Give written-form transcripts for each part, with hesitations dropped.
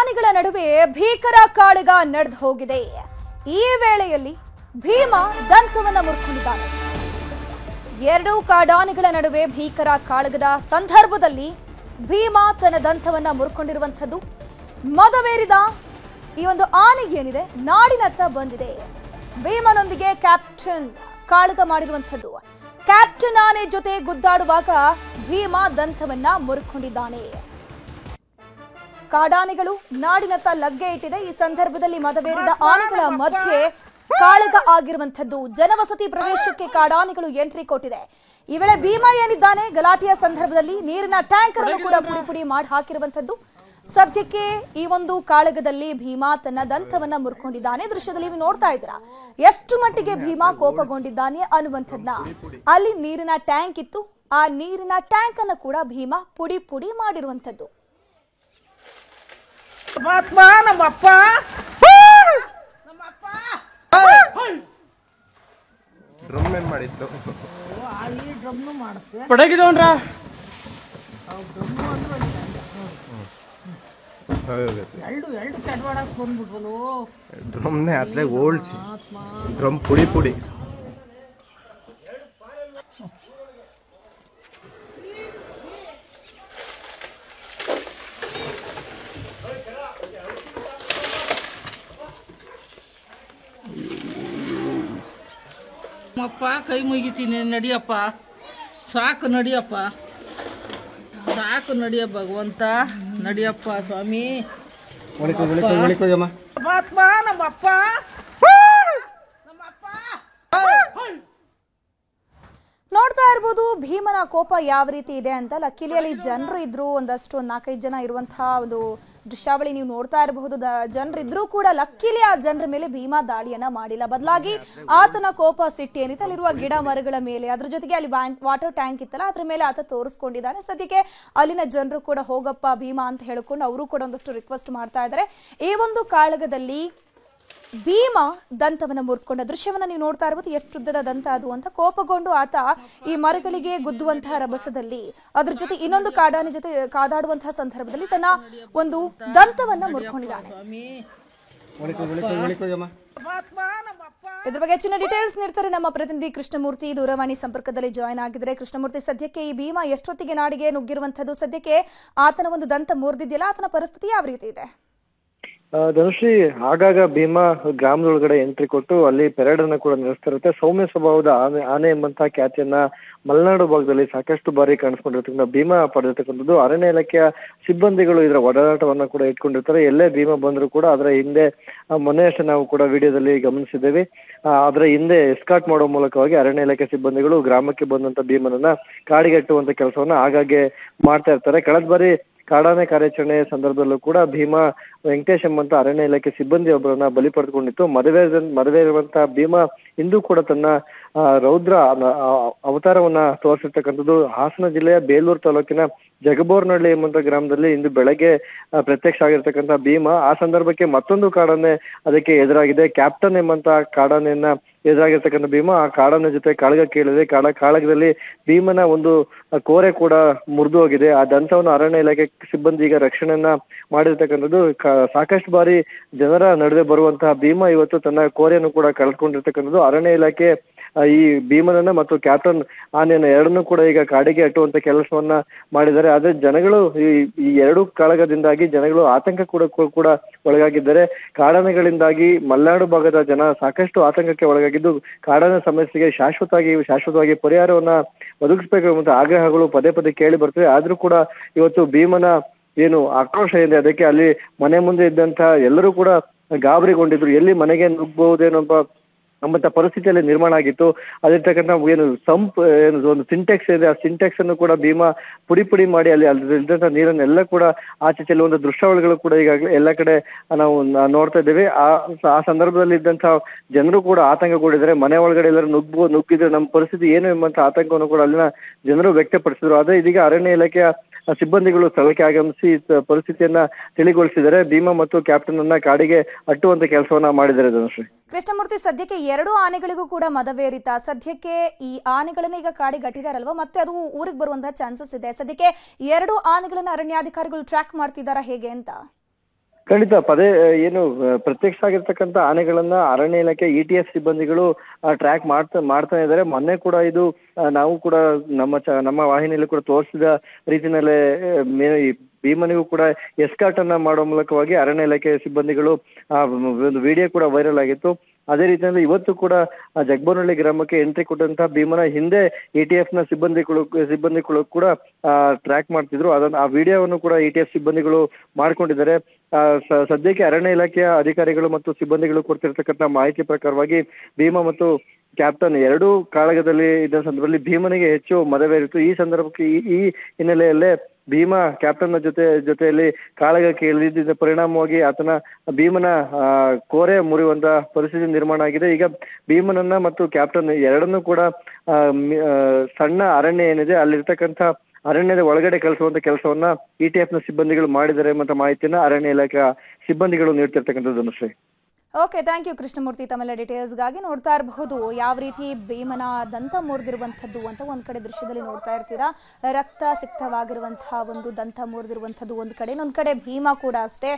ಕಾಡಾನೆಗಳ ನಡುವೆ ಭೀಕರ ಕಾಳಗ ನಡೆದು ಹೋಗಿದೆ. ಈ ವೇಳೆಯಲ್ಲಿ ಭೀಮ ದಂತವನ್ನ ಮುರ್ಕೊಂಡಿದ್ದಾನೆ. ಎರಡು ಕಾಡಾನೆಗಳ ನಡುವೆ ಭೀಕರ ಕಾಳಗದ ಸಂದರ್ಭದಲ್ಲಿ ಭೀಮ ತನ್ನ ದಂತವನ್ನ ಮುರ್ಕೊಂಡಿರುವಂತದ್ದು. ಮದವೇರಿದ ಈ ಒಂದು ಆನೆ ಏನಿದೆ ನಾಡಿನತ್ತ ಬಂದಿದೆ. ಭೀಮನೊಂದಿಗೆ ಕ್ಯಾಪ್ಟನ್ ಕಾಳಗ ಮಾಡಿರುವಂತದ್ದು. ಕ್ಯಾಪ್ಟನ್ ಆನೆ ಜೊತೆ ಗುದ್ದಾಡುವಾಗ ಭೀಮ ದಂತವನ್ನ ಮುರ್ಕೊಂಡಿದ್ದಾನೆ. ಕಾಡಾನೆಗಳು ನಾಡಿನತ್ತ ಲಗ್ಗೆ ಇಟ್ಟಿದೆ. ಈ ಸಂದರ್ಭದಲ್ಲಿ ಮದವೇರಿದ ಆನೆಗಳ ಮಧ್ಯೆ ಕಾಳಗ ಆಗಿರುವಂತದ್ದು. ಜನವಸತಿ ಪ್ರದೇಶಕ್ಕೆ ಕಾಡಾನೆಗಳು ಎಂಟ್ರಿ ಕೊಟ್ಟಿದೆ. ಈ ವೇಳೆ ಭೀಮ ಏನಿದ್ದಾನೆ ಗಲಾಟೆಯ ಸಂದರ್ಭದಲ್ಲಿ ನೀರಿನ ಟ್ಯಾಂಕರ್ ಅನ್ನು ಕೂಡ ಪುಡಿ ಪುಡಿ ಮಾಡಿ ಹಾಕಿರುವಂತದ್ದು. ಸದ್ಯಕ್ಕೆ ಈ ಒಂದು ಕಾಳಗದಲ್ಲಿ ಭೀಮ ತನ್ನ ದಂತವನ್ನ ಮುರ್ಕೊಂಡಿದ್ದಾನೆ. ದೃಶ್ಯದಲ್ಲಿ ನೀವು ನೋಡ್ತಾ ಇದ್ದೀರಾ ಎಷ್ಟು ಮಟ್ಟಿಗೆ ಭೀಮ ಕೋಪಗೊಂಡಿದ್ದಾನೆ ಅನ್ನುವಂಥದ್ನ. ಅಲ್ಲಿ ನೀರಿನ ಟ್ಯಾಂಕ್ ಇತ್ತು. ಆ ನೀರಿನ ಟ್ಯಾಂಕ್ ಅನ್ನು ಕೂಡ ಭೀಮ ಪುಡಿ ಪುಡಿ ಮಾಡಿರುವಂತದ್ದು. ಡ್ರಮ್ ಏನ್ ಮಾಡಿತ್ತು ಪಡಗಿದವನ್ರ ಡ್ರಮ್ನೇ ಅತ್ಲೆ ಓಲ್ಸಿ ಡ್ರಮ್ ಪುಡಿ ಪುಡಿ ಅಪ್ಪ ಕೈ ಮುಗಿತೀನಿ ನಡಿಯಪ್ಪ ಸಾಕು ನಡಿಯಪ್ಪ ಸಾಕು ನಡಿಯ ಭಗವಂತ ನಡಿಯಪ್ಪ ಸ್ವಾಮಿ ಪರಮಾತ್ಮ ನಮ್ಮಪ್ಪ ನೋಡ್ತಾ ಇರ್ಬೋದು ಭೀಮನ ಕೋಪ ಯಾವ ರೀತಿ ಇದೆ ಅಂತ. ಲಕ್ಕಿಲಿಯಲ್ಲಿ ಜನರು ಇದ್ರು, ಒಂದಷ್ಟು 4-5 ಜನ ಇರುವಂತಹ ಒಂದು ದೃಶ್ಯಾವಳಿ ನೀವು ನೋಡ್ತಾ ಇರಬಹುದು. ಜನರು ಇದ್ರೂ ಕೂಡ ಲಕ್ಕಿಲಿ ಆ ಜನರ ಮೇಲೆ ಭೀಮ ದಾಳಿಯನ್ನ ಮಾಡಿಲ್ಲ. ಬದಲಾಗಿ ಆತನ ಕೋಪ ಸಿಟ್ಟು ಏನಿದೆ ಅಲ್ಲಿರುವ ಗಿಡ ಮರಗಳ ಮೇಲೆ, ಅದ್ರ ಜೊತೆಗೆ ಅಲ್ಲಿ ವಾಟರ್ ಟ್ಯಾಂಕ್ ಇತ್ತಲ್ಲ ಅದ್ರ ಮೇಲೆ ಆತ ತೋರಿಸ್ಕೊಂಡಿದ್ದಾನೆ. ಸದ್ಯಕ್ಕೆ ಅಲ್ಲಿನ ಜನರು ಕೂಡ ಹೋಗಪ್ಪ ಭೀಮ ಅಂತ ಹೇಳ್ಕೊಂಡು ಅವರು ಕೂಡ ಒಂದಷ್ಟು ರಿಕ್ವೆಸ್ಟ್ ಮಾಡ್ತಾ ಇದ್ದಾರೆ. ಈ ಒಂದು ಕಾಳಗದಲ್ಲಿ ಭೀಮ ದಂತವನ್ನ ಮುರಿದುಕೊಂಡ ದೃಶ್ಯವನ್ನ ನೀವು ನೋಡ್ತಾ ಇರಬಹುದು. ಎಷ್ಟುದ್ದದ ದಂತ ಅದು ಅಂತ ಕೋಪಗೊಂಡು ಆತ ಈ ಮರಗಳಿಗೆ ಗುದ್ದುವಂತಹ ರಭಸದಲ್ಲಿ ಅದ್ರ ಜೊತೆ ಇನ್ನೊಂದು ಕಾಡಾನೆ ಜೊತೆ ಕಾದಾಡುವಂತಹ ಸಂದರ್ಭದಲ್ಲಿ ತನ್ನ ಒಂದು ದಂತವನ್ನ ಮುರ್ಕೊಂಡಿದ್ದಾನೆ. ಇದ್ರ ಬಗ್ಗೆ ಹೆಚ್ಚಿನ ಡೀಟೇಲ್ಸ್ ನೀಡ್ತಾರೆ ನಮ್ಮ ಪ್ರತಿನಿಧಿ ಕೃಷ್ಣಮೂರ್ತಿ. ದೂರವಾಣಿ ಸಂಪರ್ಕದಲ್ಲಿ ಜಾಯ್ನ್ ಆಗಿದ್ರೆ ಕೃಷ್ಣಮೂರ್ತಿ, ಸದ್ಯಕ್ಕೆ ಈ ಭೀಮ ಎಷ್ಟೊತ್ತಿಗೆ ನಾಡಿಗೆ ನುಗ್ಗಿರುವಂತದ್ದು? ಸದ್ಯಕ್ಕೆ ಆತನ ಒಂದು ದಂತ ಮುರಿದಿದೆಯಲ್ಲ, ಆತನ ಪರಿಸ್ಥಿತಿ ಯಾವ ರೀತಿ ಇದೆ? ಧನುಶ್ರೀ, ಆಗಾಗ ಭೀಮಾ ಗ್ರಾಮದೊಳಗಡೆ ಎಂಟ್ರಿ ಕೊಟ್ಟು ಅಲ್ಲಿ ಪೆರೇಡ್ ಅನ್ನ ಕೂಡ ನಡೆಸ್ತಿರುತ್ತೆ. ಸೌಮ್ಯ ಸ್ವಭಾವದ ಆನೆ ಎಂಬಂತಹ ಖ್ಯಾತಿಯನ್ನ ಮಲೆನಾಡು ಭಾಗದಲ್ಲಿ ಸಾಕಷ್ಟು ಬಾರಿ ಕಾಣಿಸ್ಕೊಂಡಿರ್ತಕ್ಕಂಥ ಭೀಮಾ ಪಡೆದಿರ್ತಕ್ಕಂಥದ್ದು. ಅರಣ್ಯ ಇಲಾಖೆಯ ಸಿಬ್ಬಂದಿಗಳು ಇದರ ಒಡನಾಟವನ್ನ ಕೂಡ ಇಟ್ಕೊಂಡಿರ್ತಾರೆ. ಎಲ್ಲೇ ಭೀಮಾ ಬಂದ್ರು ಕೂಡ ಅದರ ಹಿಂದೆ ಮೊನ್ನೆಯಷ್ಟೇ ನಾವು ಕೂಡ ವಿಡಿಯೋದಲ್ಲಿ ಗಮನಿಸಿದ್ದೇವೆ. ಅದರ ಹಿಂದೆ ಎಸ್ಕಾಟ್ ಮಾಡೋ ಮೂಲಕವಾಗಿ ಅರಣ್ಯ ಇಲಾಖೆ ಸಿಬ್ಬಂದಿಗಳು ಗ್ರಾಮಕ್ಕೆ ಬಂದಂತ ಭೀಮನನ್ನ ಕಾಡಿಗಟ್ಟುವಂತ ಕೆಲಸವನ್ನ ಆಗಾಗ್ಗೆ ಮಾಡ್ತಾ ಇರ್ತಾರೆ. ಕಳೆದ ಬಾರಿ ಕಾಡಾನೆ ಕಾರ್ಯಾಚರಣೆ ಸಂದರ್ಭದಲ್ಲೂ ಕೂಡ ಭೀಮಾ ವೆಂಕಟೇಶ್ ಎಂಬಂತ ಅರಣ್ಯ ಇಲಾಖೆ ಸಿಬ್ಬಂದಿ ಒಬ್ಬರನ್ನ ಬಲಿ ಪಡೆದುಕೊಂಡಿತ್ತು. ಮದುವೆ ಇರುವಂತಹ ಭೀಮಾ ಇಂದು ಕೂಡ ತನ್ನ ರೌದ್ರ ಅವತಾರವನ್ನ ತೋರಿಸಿರ್ತಕ್ಕಂಥದ್ದು. ಹಾಸನ ಜಿಲ್ಲೆಯ ಬೇಲೂರು ತಾಲೂಕಿನ ಜಗಬೋರ್ನಹಳ್ಳಿ ಎಂಬಂತ ಗ್ರಾಮದಲ್ಲಿ ಇಂದು ಬೆಳಗ್ಗೆ ಪ್ರತ್ಯಕ್ಷ ಆಗಿರ್ತಕ್ಕಂಥ ಭೀಮಾ ಆ ಸಂದರ್ಭಕ್ಕೆ ಮತ್ತೊಂದು ಕಾಡಾನೆ ಅದಕ್ಕೆ ಎದುರಾಗಿದೆ. ಕ್ಯಾಪ್ಟನ್ ಎಂಬಂತ ಕಾಡಾನೆಯನ್ನ ಎದುರಾಗಿರ್ತಕ್ಕಂಥ ಭೀಮಾ ಆ ಕಾಡಾನೆ ಜೊತೆ ಕಾಳಗ ಕೇಳಿದೆ. ಕಾಳಗದಲ್ಲಿ ಭೀಮನ ಒಂದು ಕೋರೆ ಕೂಡ ಮುರಿದು ಹೋಗಿದೆ. ಆ ದಂತವನ್ನು ಅರಣ್ಯ ಇಲಾಖೆ ಸಿಬ್ಬಂದಿ ಈಗ ರಕ್ಷಣೆಯನ್ನ ಮಾಡಿರ್ತಕ್ಕಂಥದ್ದು. ಸಾಕಷ್ಟು ಬಾರಿ ಜನರ ನಡುವೆ ಬರುವಂತಹ ಭೀಮಾ ಇವತ್ತು ತನ್ನ ಕೋರೆಯನ್ನು ಕೂಡ ಕಳೆದುಕೊಂಡಿರ್ತಕ್ಕಂಥದ್ದು. ಅರಣ್ಯ ಇಲಾಖೆ ಈ ಭೀಮನನ್ನ ಮತ್ತು ಕ್ಯಾಪ್ಟನ್ ಆನೆಯನ್ನ ಎರಡನ್ನೂ ಕೂಡ ಈಗ ಕಾಡಿಗೆ ಅಟ್ಟುವಂತ ಕೆಲಸವನ್ನ ಮಾಡಿದ್ದಾರೆ. ಆದ್ರೆ ಜನಗಳು ಈ ಎರಡು ಕಾಳಗದಿಂದಾಗಿ ಜನಗಳು ಆತಂಕ ಕೂಡ ಒಳಗಾಗಿದ್ದಾರೆ. ಕಾಡಾನೆಗಳಿಂದಾಗಿ ಮಲೆನಾಡು ಭಾಗದ ಜನ ಸಾಕಷ್ಟು ಆತಂಕಕ್ಕೆ ಒಳಗಾಗಿದ್ದು ಕಾಡಾನೆ ಸಮಸ್ಯೆಗೆ ಶಾಶ್ವತವಾಗಿ ಪರಿಹಾರವನ್ನ ಒದಗಿಸಬೇಕು ಎಂಬ ಆಗ್ರಹಗಳು ಪದೇ ಪದೇ ಕೇಳಿ ಬರ್ತವೆ. ಆದ್ರೂ ಕೂಡ ಇವತ್ತು ಭೀಮನ ಏನು ಆಕ್ರೋಶ ಇದೆ ಅದಕ್ಕೆ ಅಲ್ಲಿ ಮನೆ ಮುಂದೆ ಇದ್ದಂತ ಎಲ್ಲರೂ ಕೂಡ ಗಾಬರಿಗೊಂಡಿದ್ರು. ಎಲ್ಲಿ ಮನೆಗೆ ನುಗ್ಗಬಹುದೇನೋ ಎಂಬಂತ ಪರಿಸ್ಥಿತಿಯಲ್ಲಿ ನಿರ್ಮಾಣ ಆಗಿತ್ತು. ಅದಿರ್ತಕ್ಕಂಥ ಏನು ಒಂದು ಸಿಂಟೆಕ್ಸ್ ಇದೆ, ಆ ಸಿಂಟೆಕ್ಸ್ ಅನ್ನು ಕೂಡ ಭೀಮಾ ಪುಡಿ ಪುಡಿ ಮಾಡಿ ಅಲ್ಲಿ ಇದ್ದಂತ ನೀರನ್ನೆಲ್ಲ ಕೂಡ ಆಚೆ ಚೆಲ್ಲುವಂತ ದೃಶ್ಯಾವಳಿಗಳು ಕೂಡ ಈಗಾಗಲೇ ಎಲ್ಲ ಕಡೆ ನಾವು ನೋಡ್ತಾ ಇದ್ದೇವೆ. ಆ ಸಂದರ್ಭದಲ್ಲಿ ಇದ್ದಂತ ಜನರು ಕೂಡ ಆತಂಕಗೊಂಡಿದ್ದಾರೆ. ಮನೆ ಒಳಗಡೆ ಎಲ್ಲರೂ ನುಗ್ಗಿದ್ರೆ ನಮ್ಮ ಪರಿಸ್ಥಿತಿ ಏನು ಎಂಬಂತ ಆತಂಕವನ್ನು ಕೂಡ ಅಲ್ಲಿನ ಜನರು ವ್ಯಕ್ತಪಡಿಸಿದ್ರು. ಅದೇ ಇದೀಗ ಅರಣ್ಯ ಇಲಾಖೆಯ ಸಿಬ್ಬಂದಿಗಳು ಸ್ಥಳಕ್ಕೆ ಆಗಮಿಸಿ ಪರಿಸ್ಥಿತಿಯನ್ನ ತಿಳಿಗೊಳಿಸಿದ್ದಾರೆ. ಭೀಮಾ ಮತ್ತು ಕ್ಯಾಪ್ಟನ್ ಅನ್ನ ಕಾಡಿಗೆ ಅಟ್ಟುವಂತ ಕೆಲಸವನ್ನ ಮಾಡಿದ್ದಾರೆ. ಧನುಶ್ರೀ, ಕೃಷ್ಣಮೂರ್ತಿ, ಸದ್ಯಕ್ಕೆ 2 ಆನೆಗಳಿಗೂ ಕೂಡ ಮದವೇರಿತ. ಸದ್ಯಕ್ಕೆ ಈ ಆನೆಗಳನ್ನ ಈಗ ಕಾಡಿಗೆ ಅಟ್ಟಿದಾರಲ್ವಾ, ಮತ್ತೆ ಅದು ಊರಿಗೆ ಬರುವಂತಹ ಚಾನ್ಸಸ್ ಇದೆ. ಸದ್ಯಕ್ಕೆ 2 ಆನೆಗಳನ್ನ ಅರಣ್ಯಾಧಿಕಾರಿಗಳು ಟ್ರ್ಯಾಕ್ ಮಾಡ್ತಿದ್ದಾರಾ ಹೇಗೆ ಅಂತ? ಖಂಡಿತ ಪದೇ ಏನು ಪ್ರತ್ಯಕ್ಷ ಆಗಿರ್ತಕ್ಕಂಥ ಆನೆಗಳನ್ನ ಅರಣ್ಯ ಇಲಾಖೆ ETF ಸಿಬ್ಬಂದಿಗಳು ಟ್ರ್ಯಾಕ್ ಮಾಡ್ತಾ ಇದ್ದಾರೆ. ಮೊನ್ನೆ ಕೂಡ ಇದು ನಾವು ಕೂಡ ನಮ್ಮ ವಾಹಿನಿಯಲ್ಲಿ ಕೂಡ ತೋರಿಸಿದ ರೀತಿನಲ್ಲೇ ಭೀಮನಿಗೂ ಕೂಡ ಎಸ್ಕಾರ್ಟ್ ಅನ್ನ ಮಾಡುವ ಮೂಲಕವಾಗಿ ಅರಣ್ಯ ಇಲಾಖೆ ಸಿಬ್ಬಂದಿಗಳು ಒಂದು ವಿಡಿಯೋ ಕೂಡ ವೈರಲ್ ಆಗಿತ್ತು. ಅದೇ ರೀತಿಯಲ್ಲಿ ಇವತ್ತು ಕೂಡ ಜಗ್ಬೋನಹಳ್ಳಿ ಗ್ರಾಮಕ್ಕೆ ಎಂಟ್ರಿ ಕೊಟ್ಟಂತಹ ಭೀಮನ ಹಿಂದೆ ETF ನ ಸಿಬ್ಬಂದಿಗಳು ಕೂಡ ಟ್ರ್ಯಾಕ್ ಮಾಡ್ತಿದ್ರು. ಆ ವಿಡಿಯೋವನ್ನು ಕೂಡ ETF ಸಿಬ್ಬಂದಿಗಳು ಮಾಡ್ಕೊಂಡಿದ್ದಾರೆ. ಸದ್ಯಕ್ಕೆ ಅರಣ್ಯ ಇಲಾಖೆಯ ಅಧಿಕಾರಿಗಳು ಮತ್ತು ಸಿಬ್ಬಂದಿಗಳು ಕೊಡ್ತಿರ್ತಕ್ಕಂಥ ಮಾಹಿತಿ ಪ್ರಕಾರವಾಗಿ ಭೀಮ ಮತ್ತು ಕ್ಯಾಪ್ಟನ್ ಎರಡೂ ಕಾಳಗದಲ್ಲಿ ಇದ್ದ ಸಂದರ್ಭದಲ್ಲಿ ಭೀಮನಿಗೆ ಹೆಚ್ಚು ಮದವೇರಿತ್ತು. ಈ ಸಂದರ್ಭಕ್ಕೆ ಈ ಹಿನ್ನೆಲೆಯಲ್ಲೇ ಭೀಮ ಕ್ಯಾಪ್ಟನ್ ಜೊತೆಯಲ್ಲಿ ಕಾಳಗಕ್ಕೆ ಇಳಿದಿದ್ದ ಪರಿಣಾಮವಾಗಿ ಭೀಮನ ಕೋರೆ ಮುರಿಯುವಂತ ಪರಿಸ್ಥಿತಿ ನಿರ್ಮಾಣ ಆಗಿದೆ. ಈಗ ಭೀಮನನ್ನ ಮತ್ತು ಕ್ಯಾಪ್ಟನ್ ಎರಡನ್ನೂ ಕೂಡ ಸಣ್ಣ ಅರಣ್ಯ ಏನಿದೆ ಅಲ್ಲಿರ್ತಕ್ಕಂಥ ಅರಣ್ಯದ ಒಳಗಡೆ ಕಳಿಸುವಂತ ಕೆಲಸವನ್ನ ETF ನ ಸಿಬ್ಬಂದಿಗಳು ಮಾಡಿದ್ದಾರೆ ಎಂಬ ಮಾಹಿತಿಯನ್ನ ಅರಣ್ಯ ಇಲಾಖೆಯ ಸಿಬ್ಬಂದಿಗಳು ನೀಡ್ತಿರ್ತಕ್ಕಂಥದ್ದು Anushree. Okay, thank you Krishnamurthy ತಮ್ಮೆಲ್ಲ ಡೀಟೇಲ್ಸ್ಗಾಗಿ. ನೋಡ್ತಾ ಇರಬಹುದು ಯಾವ ರೀತಿ ಭೀಮನ ದಂತ ಮುರಿದಿರುವಂಥದ್ದು ಅಂತ ಒಂದು ಕಡೆ ದೃಶ್ಯದಲ್ಲಿ ನೋಡ್ತಾ ಇರ್ತೀರಾ. ರಕ್ತ ಸಿಕ್ತವಾಗಿರುವಂತಹ ಒಂದು ದಂತ ಮುರಿದಿರುವಂಥದ್ದು ಒಂದು ಕಡೆ, ಇನ್ನೊಂದು ಕಡೆ ಭೀಮ ಕೂಡ ಅಷ್ಟೇ.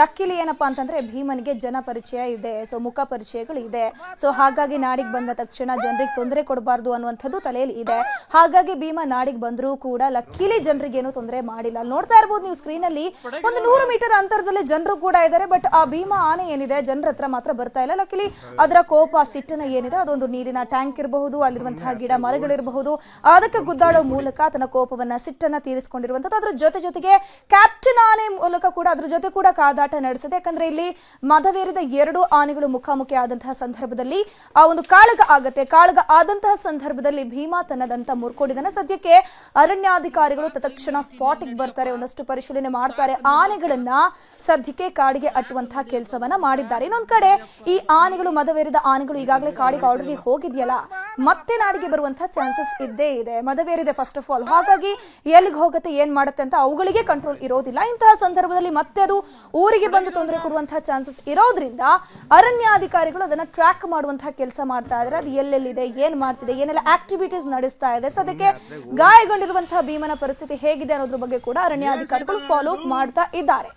ಲಕ್ಕಿಲಿ ಏನಪ್ಪಾ ಅಂತಂದ್ರೆ ಭೀಮನಿಗೆ ಜನ ಪರಿಚಯ ಇದೆ, ಸೊ ಮುಖ ಪರಿಚಯಗಳು ಇದೆ. ಸೊ ಹಾಗಾಗಿ ನಾಡಿಗೆ ಬಂದ ತಕ್ಷಣ ಜನರಿಗೆ ತೊಂದರೆ ಕೊಡಬಾರ್ದು ಅನ್ನುವಂಥದ್ದು ತಲೆಯಲ್ಲಿ ಇದೆ. ಹಾಗಾಗಿ ಭೀಮ ನಾಡಿಗೆ ಬಂದರೂ ಕೂಡ ಲಕ್ಕಿಲಿ ಜನರಿಗೆ ಏನೂ ತೊಂದರೆ ಮಾಡಿಲ್ಲ. ನೋಡ್ತಾ ಇರ್ಬೋದು ನೀವು ಸ್ಕ್ರೀನ್ ಅಲ್ಲಿ, ಒಂದು 100 ಮೀಟರ್ ಅಂತರದಲ್ಲಿ ಜನರು ಕೂಡ ಇದ್ದಾರೆ. ಬಟ್ ಆ ಭೀಮ ಆನೆ ಏನಿದೆ ಜನರ ಮಾತ್ರ ಬರ್ತಾ ಇಲ್ಲ. ಲಕ್ಕಿಲಿ ಅದರ ಕೋಪ ಸಿಟ್ಟನ ಏನಿದೆ ಅದೊಂದು ನೀರಿನ ಟ್ಯಾಂಕ್ ಇರಬಹುದು, ಅಲ್ಲಿರುವಂತಹ ಗಿಡ ಮರಗಳಿರಬಹುದು, ಅದಕ್ಕೆ ಗುದ್ದಾಡೋ ಮೂಲಕ ತನ್ನ ಕೋಪವನ್ನ ಸಿಟ್ಟನ್ನ ತೀರಿಸಿಕೊಂಡಿರುವಂತದ್ದು. ಅದ್ರ ಜೊತೆಗೆ ಕ್ಯಾಪ್ಟನ್ ಆನೆ ಮೂಲಕ ಕೂಡ ಅದ್ರ ಜೊತೆ ಕೂಡ ಕಾದಾಟ ನಡೆಸಿದೆ. ಯಾಕಂದ್ರೆ ಇಲ್ಲಿ ಮದವೇರಿದ 2 ಆನೆಗಳು ಮುಖಾಮುಖಿ ಆದಂತಹ ಸಂದರ್ಭದಲ್ಲಿ ಆ ಒಂದು ಕಾಳಗ ಆಗತ್ತೆ. ಕಾಳಗ ಆದಂತಹ ಸಂದರ್ಭದಲ್ಲಿ ಭೀಮ ತನ್ನದಂತ ಮುರ್ಕೊಂಡಿದ್ದಾನೆ. ಸದ್ಯಕ್ಕೆ ಅರಣ್ಯಾಧಿಕಾರಿಗಳು ತತ್ಕ್ಷಣ ಸ್ಪಾಟಿಗೆ ಬರ್ತಾರೆ, ಒಂದಷ್ಟು ಪರಿಶೀಲನೆ ಮಾಡ್ತಾರೆ. ಆನೆಗಳನ್ನ ಸದ್ಯಕ್ಕೆ ಕಾಡಿಗೆ ಅಟ್ಟುವಂತಹ ಕೆಲಸವನ್ನ ಮಾಡಿದ್ದಾರೆ. ಇನ್ನೊಂದು ಕಡೆ ಈ ಆನೆಗಳು ಮದವೇರಿದ ಆನೆಗಳು ಈಗಾಗಲೇ ಕಾಡಿಗೆ ಆಲ್ರೆಡಿ ಹೋಗಿದೆಯಲ್ಲ, ಮತ್ತೆ ನಾಡಿಗೆ ಬರುವಂತಹ ಚಾನ್ಸಸ್ ಇದ್ದೇ ಇದೆ. ಮದವೇರಿದೆ ಫಸ್ಟ್ ಆಫ್ ಆಲ್, ಹಾಗಾಗಿ ಎಲ್ಲಿಗೆ ಹೋಗುತ್ತೆ ಏನ್ ಮಾಡುತ್ತೆ ಅಂತ ಅವುಗಳಿಗೆ ಕಂಟ್ರೋಲ್ ಇರೋದಿಲ್ಲ. ಇಂತಹ ಸಂದರ್ಭದಲ್ಲಿ ಮತ್ತೆ ಅದು ಊರಿಗೆ ಬಂದು ತೊಂದರೆ ಕೊಡುವಂತಹ ಚಾನ್ಸಸ್ ಇರೋದ್ರಿಂದ ಅರಣ್ಯಾಧಿಕಾರಿಗಳು ಅದನ್ನ ಟ್ರ್ಯಾಕ್ ಮಾಡುವಂತಹ ಕೆಲಸ ಮಾಡ್ತಾ ಇದ್ದಾರೆ. ಅದು ಎಲ್ಲೆಲ್ಲಿದೆ, ಏನ್ ಮಾಡ್ತಿದೆ, ಏನೆಲ್ಲ ಆಕ್ಟಿವಿಟೀಸ್ ನಡೆಸ್ತಾ ಇದೆ, ಸದ್ಯಕ್ಕೆ ಗಾಯಗೊಂಡಿರುವಂತಹ ಭೀಮನ ಪರಿಸ್ಥಿತಿ ಹೇಗಿದೆ ಅನ್ನೋದ್ರ ಬಗ್ಗೆ ಕೂಡ ಅರಣ್ಯಾಧಿಕಾರಿಗಳು ಫಾಲೋ ಮಾಡ್ತಾ ಇದ್ದಾರೆ.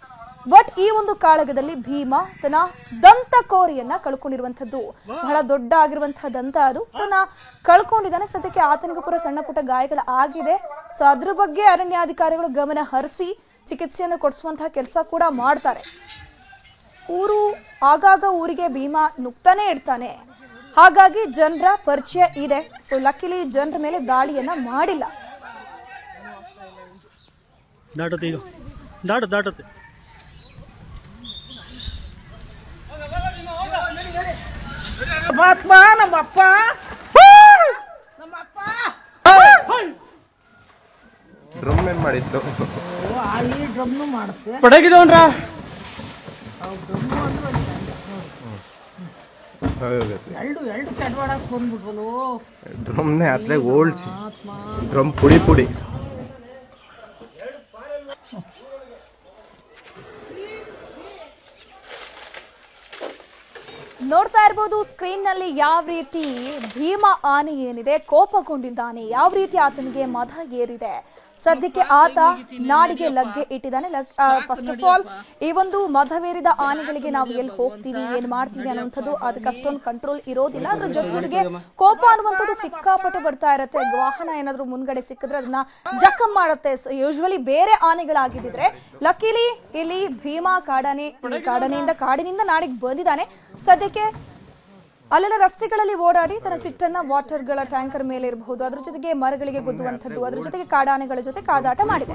ಬಟ್ ಈ ಒಂದು ಕಾಳಗದಲ್ಲಿ ಭೀಮ ತನ್ನ ದಂತ ಕೋರಿಯನ್ನ ಕಳ್ಕೊಂಡಿರುವಂತದ್ದು, ಬಹಳ ದೊಡ್ಡ ಆಗಿರುವಂತಹ ದಂತ ಅದು ತನ್ನ ಕಳ್ಕೊಂಡಿದ್ದಾನೆ. ಸದ್ಯಕ್ಕೆ ಆತನಿಗೂ ಪುರ ಸಣ್ಣ ಪುಟ್ಟ ಗಾಯಗಳ ಆಗಿದೆ. ಸೊ ಅದ್ರ ಬಗ್ಗೆ ಅರಣ್ಯಾಧಿಕಾರಿಗಳು ಗಮನ ಹರಿಸಿ ಚಿಕಿತ್ಸೆಯನ್ನು ಕೊಡಿಸುವಂತಹ ಕೆಲಸ ಕೂಡ ಮಾಡ್ತಾರೆ. ಆಗಾಗ ಊರಿಗೆ ಭೀಮ ನುಗ್ತಾನೆ ಇರ್ತಾನೆ, ಹಾಗಾಗಿ ಜನರ ಪರಿಚಯ ಇದೆ. ಸೊ ಲಕ್ಕಿಲಿ ಜನರ ಮೇಲೆ ದಾಳಿಯನ್ನ ಮಾಡಿಲ್ಲ. ದಾಟುತ್ತೆ ಪರಮಾತ್ಮ ನಮ್ಮಪ್ಪ ಡ್ರಮ್ ಏನ್ ಮಾಡಿತ್ತು? ಈ ಡ್ರಮ್ನು ಮಾಡುತ್ತೆ. ಪಡಗಿದವನ್ರ ಎರಡು ಕೆಡವಾಡಕ್ ಬಂದ್ಬಿಟ್ವಲು. ಡ್ರಮ್ನೇ ಅತ್ಲೆ ಓಲ್ಸಿ ಡ್ರಮ್ ಪುಡಿ ನೋಡ್ತಾ ಇರಬಹುದು ಸ್ಕ್ರೀನ್ ನಲ್ಲಿ ಯಾವ ರೀತಿ ಭೀಮ ಆನೆ ಏನಿದೆ ಕೋಪಗೊಂಡಿದ್ದಾನೆ, ಯಾವ ರೀತಿ ಆತನಿಗೆ ಮದ ಏರಿದೆ. ಸದ್ಯಕ್ಕೆ ಆತ ನಾಡಿಗೆ ಲಗ್ಗೆ ಇಟ್ಟಿದ್ದಾನೆ. ಫಸ್ಟ್ ಆಫ್ ಆಲ್ ಈ ಒಂದು ಮದವೇರಿದ ಆನೆಗಳಿಗೆ ನಾವು ಎಲ್ಲಿ ಹೋಗ್ತೀವಿ ಏನ್ ಮಾಡ್ತೀವಿ ಅನ್ನುವಂಥದ್ದು ಅದಕ್ಕೆ ಅಷ್ಟೊಂದು ಕಂಟ್ರೋಲ್ ಇರೋದಿಲ್ಲ. ಅದ್ರ ಜೊತೆಗೆ ಕೋಪ ಅನ್ನುವಂಥದ್ದು ಸಿಕ್ಕಾಪಟ್ಟೆ ಬರ್ತಾ ಇರುತ್ತೆ. ವಾಹನ ಏನಾದ್ರು ಮುಂದ್ಗಡೆ ಸಿಕ್ಕಿದ್ರೆ ಅದನ್ನ ಜಖಂ ಮಾಡುತ್ತೆ. ಯೂಶುವಲಿ ಬೇರೆ ಆನೆಗಳಾಗಿದ್ರೆ ಲಕ್ಕಿಲಿ ಇಲ್ಲಿ ಭೀಮಾ ಕಾಡಿನಿಂದ ನಾಡಿಗೆ ಬಂದಿದ್ದಾನೆ. ಸದ್ಯಕ್ಕೆ ಅಲ್ಲೆಲ್ಲ ರಸ್ತೆಗಳಲ್ಲಿ ಓಡಾಡಿ ತನ್ನ ಸಿಟ್ಟನ್ನ ವಾಟರ್ಗಳ ಟ್ಯಾಂಕರ್ ಮೇಲೆ ಇರಬಹುದು, ಅದ್ರ ಜೊತೆಗೆ ಮರಗಳಿಗೆ ಗುದ್ದುವಂಥದ್ದು, ಅದ್ರ ಜೊತೆಗೆ ಕಾಡಾನೆಗಳ ಜೊತೆ ಕಾದಾಟ ಮಾಡಿದೆ.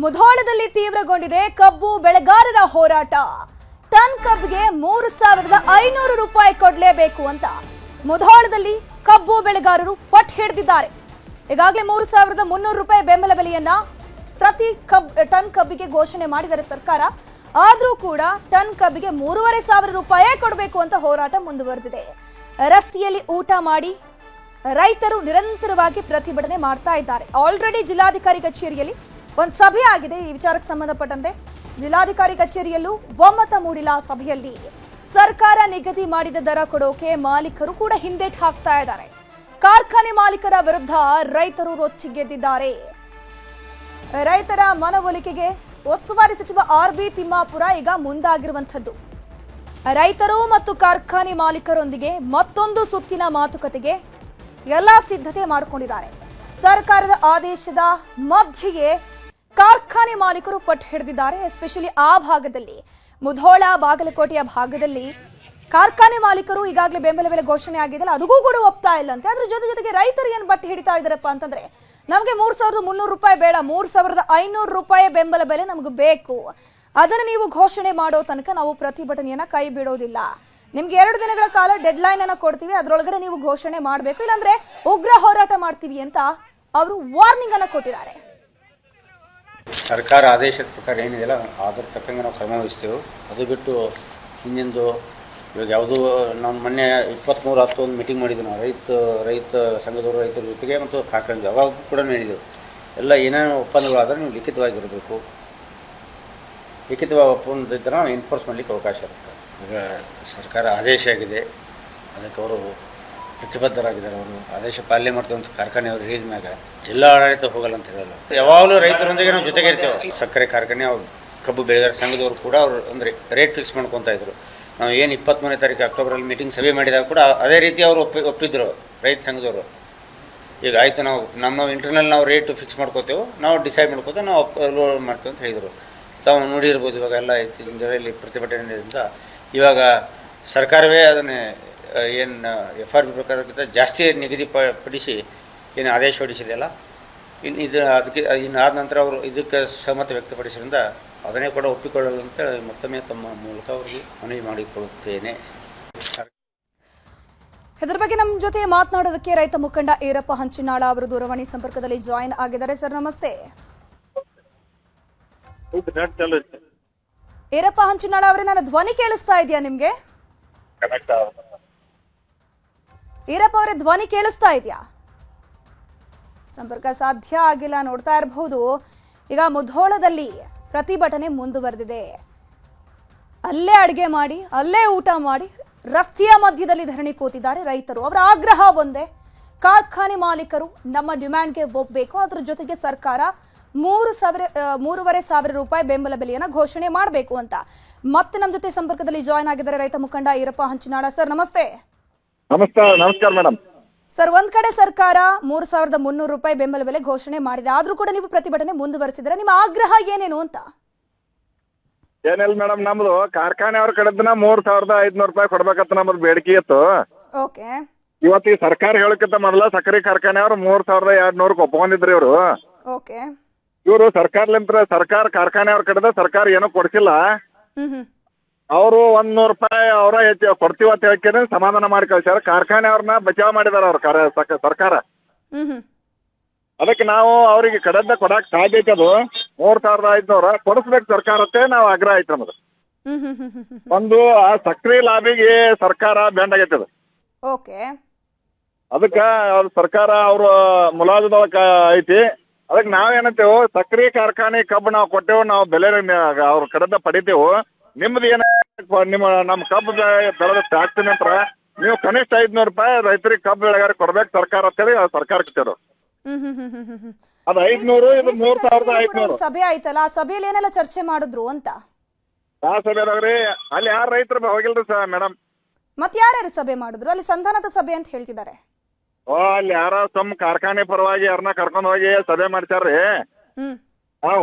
ಮುಧೋಳದಲ್ಲಿ ತೀವ್ರಗೊಂಡಿದೆ ಕಬ್ಬು ಬೆಳೆಗಾರರ ಹೋರಾಟ. ಟನ್ ಕಬ್ಬಿಗೆ 3,500 ರೂಪಾಯಿ ಕೊಡಲೇಬೇಕು ಅಂತ ಮುಧೋಳದಲ್ಲಿ ಕಬ್ಬು ಬೆಳೆಗಾರರು ಪಟ್ಟು ಹಿಡಿದಿದ್ದಾರೆ. ಈಗಾಗಲೇ 3,300 ರೂಪಾಯಿ ಬೆಂಬಲ ಬೆಲೆಯನ್ನ ಪ್ರತಿ ಟನ್ ಕಬ್ಬಿಗೆ ಘೋಷಣೆ ಮಾಡಿದರೆ ಸರ್ಕಾರ. ಆದ್ರೂ ಕೂಡ ಟನ್ ಕಬ್ಬಿಗೆ 3,500 ರೂಪಾಯಿ ಕೊಡಬೇಕು ಅಂತ ಹೋರಾಟ ಮುಂದುವರೆದಿದೆ. ರಸ್ತೆಯಲ್ಲಿ ಊಟ ಮಾಡಿ ರೈತರು ನಿರಂತರವಾಗಿ ಪ್ರತಿಭಟನೆ ಮಾಡ್ತಾ ಇದ್ದಾರೆ. ಆಲ್ರೆಡಿ ಜಿಲ್ಲಾಧಿಕಾರಿ ಕಚೇರಿಯಲ್ಲಿ ಒಂದು ಸಭೆ ಆಗಿದೆ. ಈ ವಿಚಾರಕ್ಕೆ ಸಂಬಂಧಪಟ್ಟಂತೆ ಜಿಲ್ಲಾಧಿಕಾರಿ ಕಚೇರಿಯಲ್ಲೂ ಒಮ್ಮತ ಮೂಡಿಲ್ಲ. ಸಭೆಯಲ್ಲಿ ಸರ್ಕಾರ ನಿಗದಿ ಮಾಡಿದ ದರ ಕೊಡೋಕೆ ಮಾಲೀಕರು ಕೂಡ ಹಿಂದೇಟು ಹಾಕ್ತಾ ಇದ್ದಾರೆ. ಕಾರ್ಖಾನೆ ಮಾಲೀಕರ ವಿರುದ್ಧ ರೈತರು ರೊಚ್ಚಿಗೆದ್ದಿದ್ದಾರೆ. ರೈತರ ಮನವೊಲಿಕೆಗೆ ಉಸ್ತುವಾರಿ ಸಚಿವ ಆರ್.ಬಿ. ತಿಮ್ಮಾಪುರ ಈಗ ಮುಂದಾಗಿರುವಂಥದ್ದು ರೈತರು ಮತ್ತು ಕಾರ್ಖಾನೆ ಮಾಲೀಕರೊಂದಿಗೆ ಮತ್ತೊಂದು ಸುತ್ತಿನ ಮಾತುಕತೆಗೆ ಎಲ್ಲ ಸಿದ್ಧತೆ ಮಾಡಿಕೊಂಡಿದ್ದಾರೆ. ಸರ್ಕಾರದ ಆದೇಶದ ಮಧ್ಯೆಯೇ ಕಾರ್ಖಾನೆ ಮಾಲೀಕರು ಪಟ್ಟು ಹಿಡಿದಿದ್ದಾರೆ. ಎಸ್ಪೆಷಲಿ ಆ ಭಾಗದಲ್ಲಿ ಮುಧೋಳ ಬಾಗಲಕೋಟೆಯ ಭಾಗದಲ್ಲಿ ಕಾರ್ಖಾನೆ ಮಾಲೀಕರು ಈಗಾಗಲೇ ಬೆಂಬಲ ಬೆಲೆ ಘೋಷಣೆ ಆಗಿದೆಯಲ್ಲ ಅದಕ್ಕೂ ಕೂಡ ಒಪ್ತಾ ಇಲ್ಲಂತೆ. ಅದ್ರ ಜೊತೆಗೆ ರೈತರು ಏನು ಬಟ್ಟು ಹಿಡಿತಾ ಇದ್ದಾರಪ್ಪ ಅಂತಂದ್ರೆ ನಮಗೆ 3,300 ರೂಪಾಯಿ ಬೇಡ, 3,500 ರೂಪಾಯಿ ಬೆಂಬಲ ಬೆಲೆ ನಮಗೆ ಬೇಕು. ಅದನ್ನು ನೀವು ಘೋಷಣೆ ಮಾಡೋ ತನಕ ನಾವು ಪ್ರತಿಭಟನೆಯನ್ನ ಕೈ ಬಿಡೋದಿಲ್ಲ. ನಿಮ್ಗೆ 2 ದಿನಗಳ ಕಾಲ ಡೆಡ್ ಲೈನ್ ಅನ್ನ ಕೊಡ್ತೀವಿ, ಅದರೊಳಗಡೆ ನೀವು ಘೋಷಣೆ ಮಾಡಬೇಕು, ಇಲ್ಲಾಂದ್ರೆ ಉಗ್ರ ಹೋರಾಟ ಮಾಡ್ತೀವಿ ಅಂತ ಅವರು ವಾರ್ನಿಂಗ್ ಅನ್ನ ಕೊಟ್ಟಿದ್ದಾರೆ. ಸರ್ಕಾರ ಆದೇಶದ ಪ್ರಕಾರ ಏನಿದೆಯಲ್ಲ ಅದ್ರ ತಕ್ಕಂಗೆ ನಾವು ಕ್ರಮ ವಹಿಸ್ತೇವೆ. ಅದು ಬಿಟ್ಟು ಹಿಂದಿಂದು ಇವಾಗ ಯಾವುದೂ ನಾವು ಮೊನ್ನೆ 23/10 ಒಂದು ಮೀಟಿಂಗ್ ಮಾಡಿದ್ವಿ. ನಾವು ರೈತ ಸಂಘದವರು ರೈತರ ಜೊತೆಗೆ ಮತ್ತು ಕಾರ್ಖಾನೆ ಅವಾಗ ಕೂಡ ಹೇಳಿದೆವು. ಎಲ್ಲ ಏನೇನು ಒಪ್ಪಂದಗಳಾದರೆ ನೀವು ಲಿಖಿತವಾಗಿರಬೇಕು. ಲಿಖಿತವಾಗಿ ಒಪ್ಪಂದಿದ್ದರೆ ನಾವು ಎನ್ಫೋರ್ಸ್ ಮಾಡಲಿಕ್ಕೆ ಅವಕಾಶ ಇರುತ್ತೆ. ಈಗ ಸರ್ಕಾರ ಆದೇಶ ಆಗಿದೆ, ಅದಕ್ಕೆ ಅವರು ಪ್ರತಿಬದ್ಧರಾಗಿದ್ದಾರೆ. ಅವರು ಆದೇಶ ಪಾಲನೆ ಮಾಡ್ತೀವಿ ಅಂತ ಕಾರ್ಖಾನೆಯವರು ಹೇಳಿದ ಮ್ಯಾಗ ಜಿಲ್ಲಾ ಆಡಳಿತ ಹೋಗಲ್ಲ ಅಂತ ಹೇಳಲ್ಲ. ಯಾವಾಗಲೂ ರೈತರೊಂದಿಗೆ ನಾವು ಜೊತೆಗೆ ಇರ್ತೇವೆ. ಸಕ್ಕರೆ ಕಾರ್ಖಾನೆ ಅವ್ರು ಕಬ್ಬು ಬೆಳೆಗಾರ ಸಂಘದವರು ಕೂಡ ಅವರು ಅಂದರೆ ರೇಟ್ ಫಿಕ್ಸ್ ಮಾಡ್ಕೊತಾ ಇದ್ರು. ನಾವು ಏನು 23ನೇ ತಾರೀಕು ಅಕ್ಟೋಬರಲ್ಲಿ ಮೀಟಿಂಗ್ ಸಭೆ ಮಾಡಿದಾಗ ಕೂಡ ಅದೇ ರೀತಿ ಅವರು ಒಪ್ಪಿದ್ರು ರೈತ ಸಂಘದವರು. ಈಗ ಆಯಿತು, ನಾವು ಇಂಟರ್ನಲ್ ನಾವು ರೇಟ್ ಫಿಕ್ಸ್ ಮಾಡ್ಕೋತೇವೆ, ನಾವು ಡಿಸೈಡ್ ಮಾಡ್ಕೋತೇವೆ, ನಾವು ಲೋಡ್ ಮಾಡ್ತೇವೆ ಅಂತ ಹೇಳಿದರು. ತಾವು ನೋಡಿರ್ಬೋದು ಇವಾಗ ಎಲ್ಲ ಇತ್ತೀಚಿನ ದಿನಗಳಲ್ಲಿ ಪ್ರತಿಭಟನೆಯಿಂದ ಇವಾಗ ಸರ್ಕಾರವೇ ಅದನ್ನೇ ಏನು FRP ಪ್ರಕಾರಕ್ಕಿಂತ ಜಾಸ್ತಿ ನಿಗದಿಪಡಿಸಿ ಏನು ಆದೇಶ ಹೊರಡಿಸಿದೆಯಲ್ಲ, ಅದಕ್ಕೆ ಇನ್ನಾದ ನಂತರ ಅವರು ಇದಕ್ಕೆ ಸಹಮತ ವ್ಯಕ್ತಪಡಿಸಿದ್ರಿಂದ ಅದನ್ನೇ ಕೂಡ ಒಪ್ಪಿಕೊಳ್ಳಲು ಅಂತ ಮತ್ತೊಮ್ಮೆ ತಮ್ಮ ಮೂಲಕ ಅವರಿಗೆ ಮನವಿ ಮಾಡಿಕೊಳ್ಳುತ್ತೇನೆ. ಇದರ ಬಗ್ಗೆ ನಮ್ಮ ಜೊತೆ ಮಾತನಾಡೋದಕ್ಕೆ ರೈತ ಮುಖಂಡ ಈರಪ್ಪ ಹಂಚಿನಾಳ ಅವರು ದೂರವಾಣಿ ಸಂಪರ್ಕದಲ್ಲಿ ಜಾಯಿನ್ ಆಗಿದ್ದಾರೆ. ಸರ್ ನಮಸ್ತೆ. ಈರಪ್ಪ ಹಂಚಿನಾಳ ಅವರೇ, ನನ್ನ ಧ್ವನಿ ಕೇಳಿಸ್ತಾ ಇದೆಯಾ ನಿಮ್ಗೆ? ಈರಪ್ಪ ಅವರೇ, ಧ್ವನಿ ಕೇಳಿಸ್ತಾ ಇದೆಯಾ? ಸಂಪರ್ಕ ಸಾಧ್ಯ ಆಗಿಲ್ಲ. ನೋಡ್ತಾ ಇರಬಹುದು ಈಗ ಮುಧೋಳದಲ್ಲಿ ಪ್ರತಿಭಟನೆ ಮುಂದುವರೆದಿದೆ. ಅಲ್ಲೇ ಅಡುಗೆ ಮಾಡಿ ಅಲ್ಲೇ ಊಟ ಮಾಡಿ ರಸ್ತೆಯ ಮಧ್ಯದಲ್ಲಿ ಧರಣಿ ಕೂತಿದ್ದಾರೆ ರೈತರು. ಅವರ ಆಗ್ರಹ ಒಂದೇ, ಕಾರ್ಖಾನೆ ಮಾಲೀಕರು ನಮ್ಮ ಡಿಮ್ಯಾಂಡ್ಗೆ ಒಪ್ಪಬೇಕು, ಅದ್ರ ಜೊತೆಗೆ ಸರ್ಕಾರ 3,500 ರೂಪಾಯಿ ಬೆಂಬಲ ಬೆಲೆಯನ್ನು ಘೋಷಣೆ ಮಾಡಬೇಕು ಅಂತ. ಮತ್ತೆ ನಮ್ಮ ಜೊತೆ ಸಂಪರ್ಕದಲ್ಲಿ ಜಾಯಿನ್ ಆಗಿದ್ದಾರೆ ರೈತ ಮುಖಂಡ ಈರಪ್ಪ ಹಂಚಿನಾಳ. ಸರ್ ನಮಸ್ತೆ. ನಮಸ್ಕಾರ ಮೇಡಮ್. ಸರ್, ಒಂದ್ ಕಡೆ ಸರ್ಕಾರ 3,300 ರೂಪಾಯಿ ಬೆಂಬಲ ಬೆಲೆ ಘೋಷಣೆ ಮಾಡಿದೆ, ಆದ್ರೂ ಕೂಡ ನೀವು ಪ್ರತಿಭಟನೆ ಮುಂದುವರೆಸಿದ್ರೆ ನಿಮ್ಮ ಆಗ್ರಹ ಏನೇನು ಅಂತ? ಏನಿಲ್ಲ ಮೇಡಮ್, ನಮ್ದು ಕಾರ್ಖಾನೆ ಅವ್ರ ಕಡೆದನ 3,500 ರೂಪಾಯಿ ಕೊಡ್ಬೇಕಂತ ನಮ್ದು ಬೇಡಿಕೆ ಇತ್ತು. ಓಕೆ. ಇವತ್ತು ಈ ಸರ್ಕಾರ ಹೇಳಕ್ಕಿಂತ ಮೊದಲ ಸಕ್ಕರೆ ಕಾರ್ಖಾನೆ ಅವ್ರು 3,200 ಒಪ್ಕೊಂಡಿದ್ರಿ ಇವರು. ಓಕೆ. ಇವರು ಸರ್ಕಾರ ಕಾರ್ಖಾನೆ ಅವ್ರ ಕಡೆದ ಸರ್ಕಾರ ಏನೋ ಕೊಡ್ಸಿಲ್ಲ. ಅವರು 100 ರೂಪಾಯಿ ಅವರ ಹೆಚ್ಚು ಕೊಡ್ತೀವಿ ಅಂತ ಹೇಳ್ಕೇನೆ ಸಮಾಧಾನ ಮಾಡಿ ಕಳ್ಸ್ಯಾರ. ಕಾರ್ಖಾನೆ ಅವ್ರನ್ನ ಬಚಾವ್ ಮಾಡಿದಾರ ಅವ್ರ ಸರ್ಕಾರ. ಅದಕ್ಕೆ ನಾವು ಅವ್ರಿಗೆ ಕಡೆದ ಕೊಡಕ್ ಸಾಧ್ಯ ಐತೆ. ಅದು 3,500 ಕೊಡಿಸ್ಬೇಕು ಸರ್ಕಾರತ್ತೆ ನಾವು ಆಗ್ರಹ ಐತೆ ನಮ್ದು. ಒಂದು ಆ ಸಕ್ರಿ ಲಾಬಿಗೆ ಸರ್ಕಾರ ಬ್ಯಾಂಡ್ ಆಗೈತೆ ಅದು. ಓಕೆ. ಅದಕ್ಕ ಸರ್ಕಾರ ಅವ್ರ ಮುಲಾಜದೊಳಗ ಐತಿ. ಅದಕ್ಕೆ ನಾವೇನಂತೇವು, ಸಕ್ರಿ ಕಾರ್ಖಾನೆ ಕಬ್ಬು ನಾವು ಕೊಟ್ಟೆವು, ನಾವು ಬೆಲೆ ಅವ್ರ ಕಡೆದ ಪಡಿತೇವು. ನಿಮ್ದು ಏನ ನಮ್ಮ ಕಬ್ಬು ಬೆಳೆದ ಟ್ಯಾಕ್ಸ್ ನಂತರ ನೀವು ಕನಿಷ್ಠ 500 ರೂಪಾಯಿ ರೈತರಿಗೆ ಕಬ್ಬು ಬೆಳೆಗಾರ ಕೊಡ್ಬೇಕು ಸರ್ಕಾರ ಅಂತೇಳಿ ಸರ್ಕಾರಕ್ಕೆ ಅದು 500, ಇದು 3,500. ಸಭೆ ಆಯ್ತಲ್ಲ, ಆ ಸಭೆಯಲ್ಲಿ ಏನೆಲ್ಲ ಚರ್ಚೆ ಮಾಡಿದ್ರು ಅಂತ? ಆ ಸಭೆದಾಗ್ರಿ ಅಲ್ಲಿ ಯಾರು ರೈತರು ಹೋಗಿಲ್ರಿ ಮೇಡಮ್. ಮತ್ ಯಾರ್ಯಾರು ಸಭೆ ಮಾಡಿದ್ರು? ಅಲ್ಲಿ ಸಂಧಾನದ ಸಭೆ ಅಂತ ಹೇಳ್ತಿದ್ದಾರೆ. ಅಲ್ಲಿ ಯಾರ ತಮ್ಮ ಕಾರ್ಖಾನೆ ಪರವಾಗಿ ಯಾರನ್ನ ಕರ್ಕೊಂಡ್ ಹೋಗಿ ಸಭೆ ಮಾಡ್ತಾರ್ರಿ.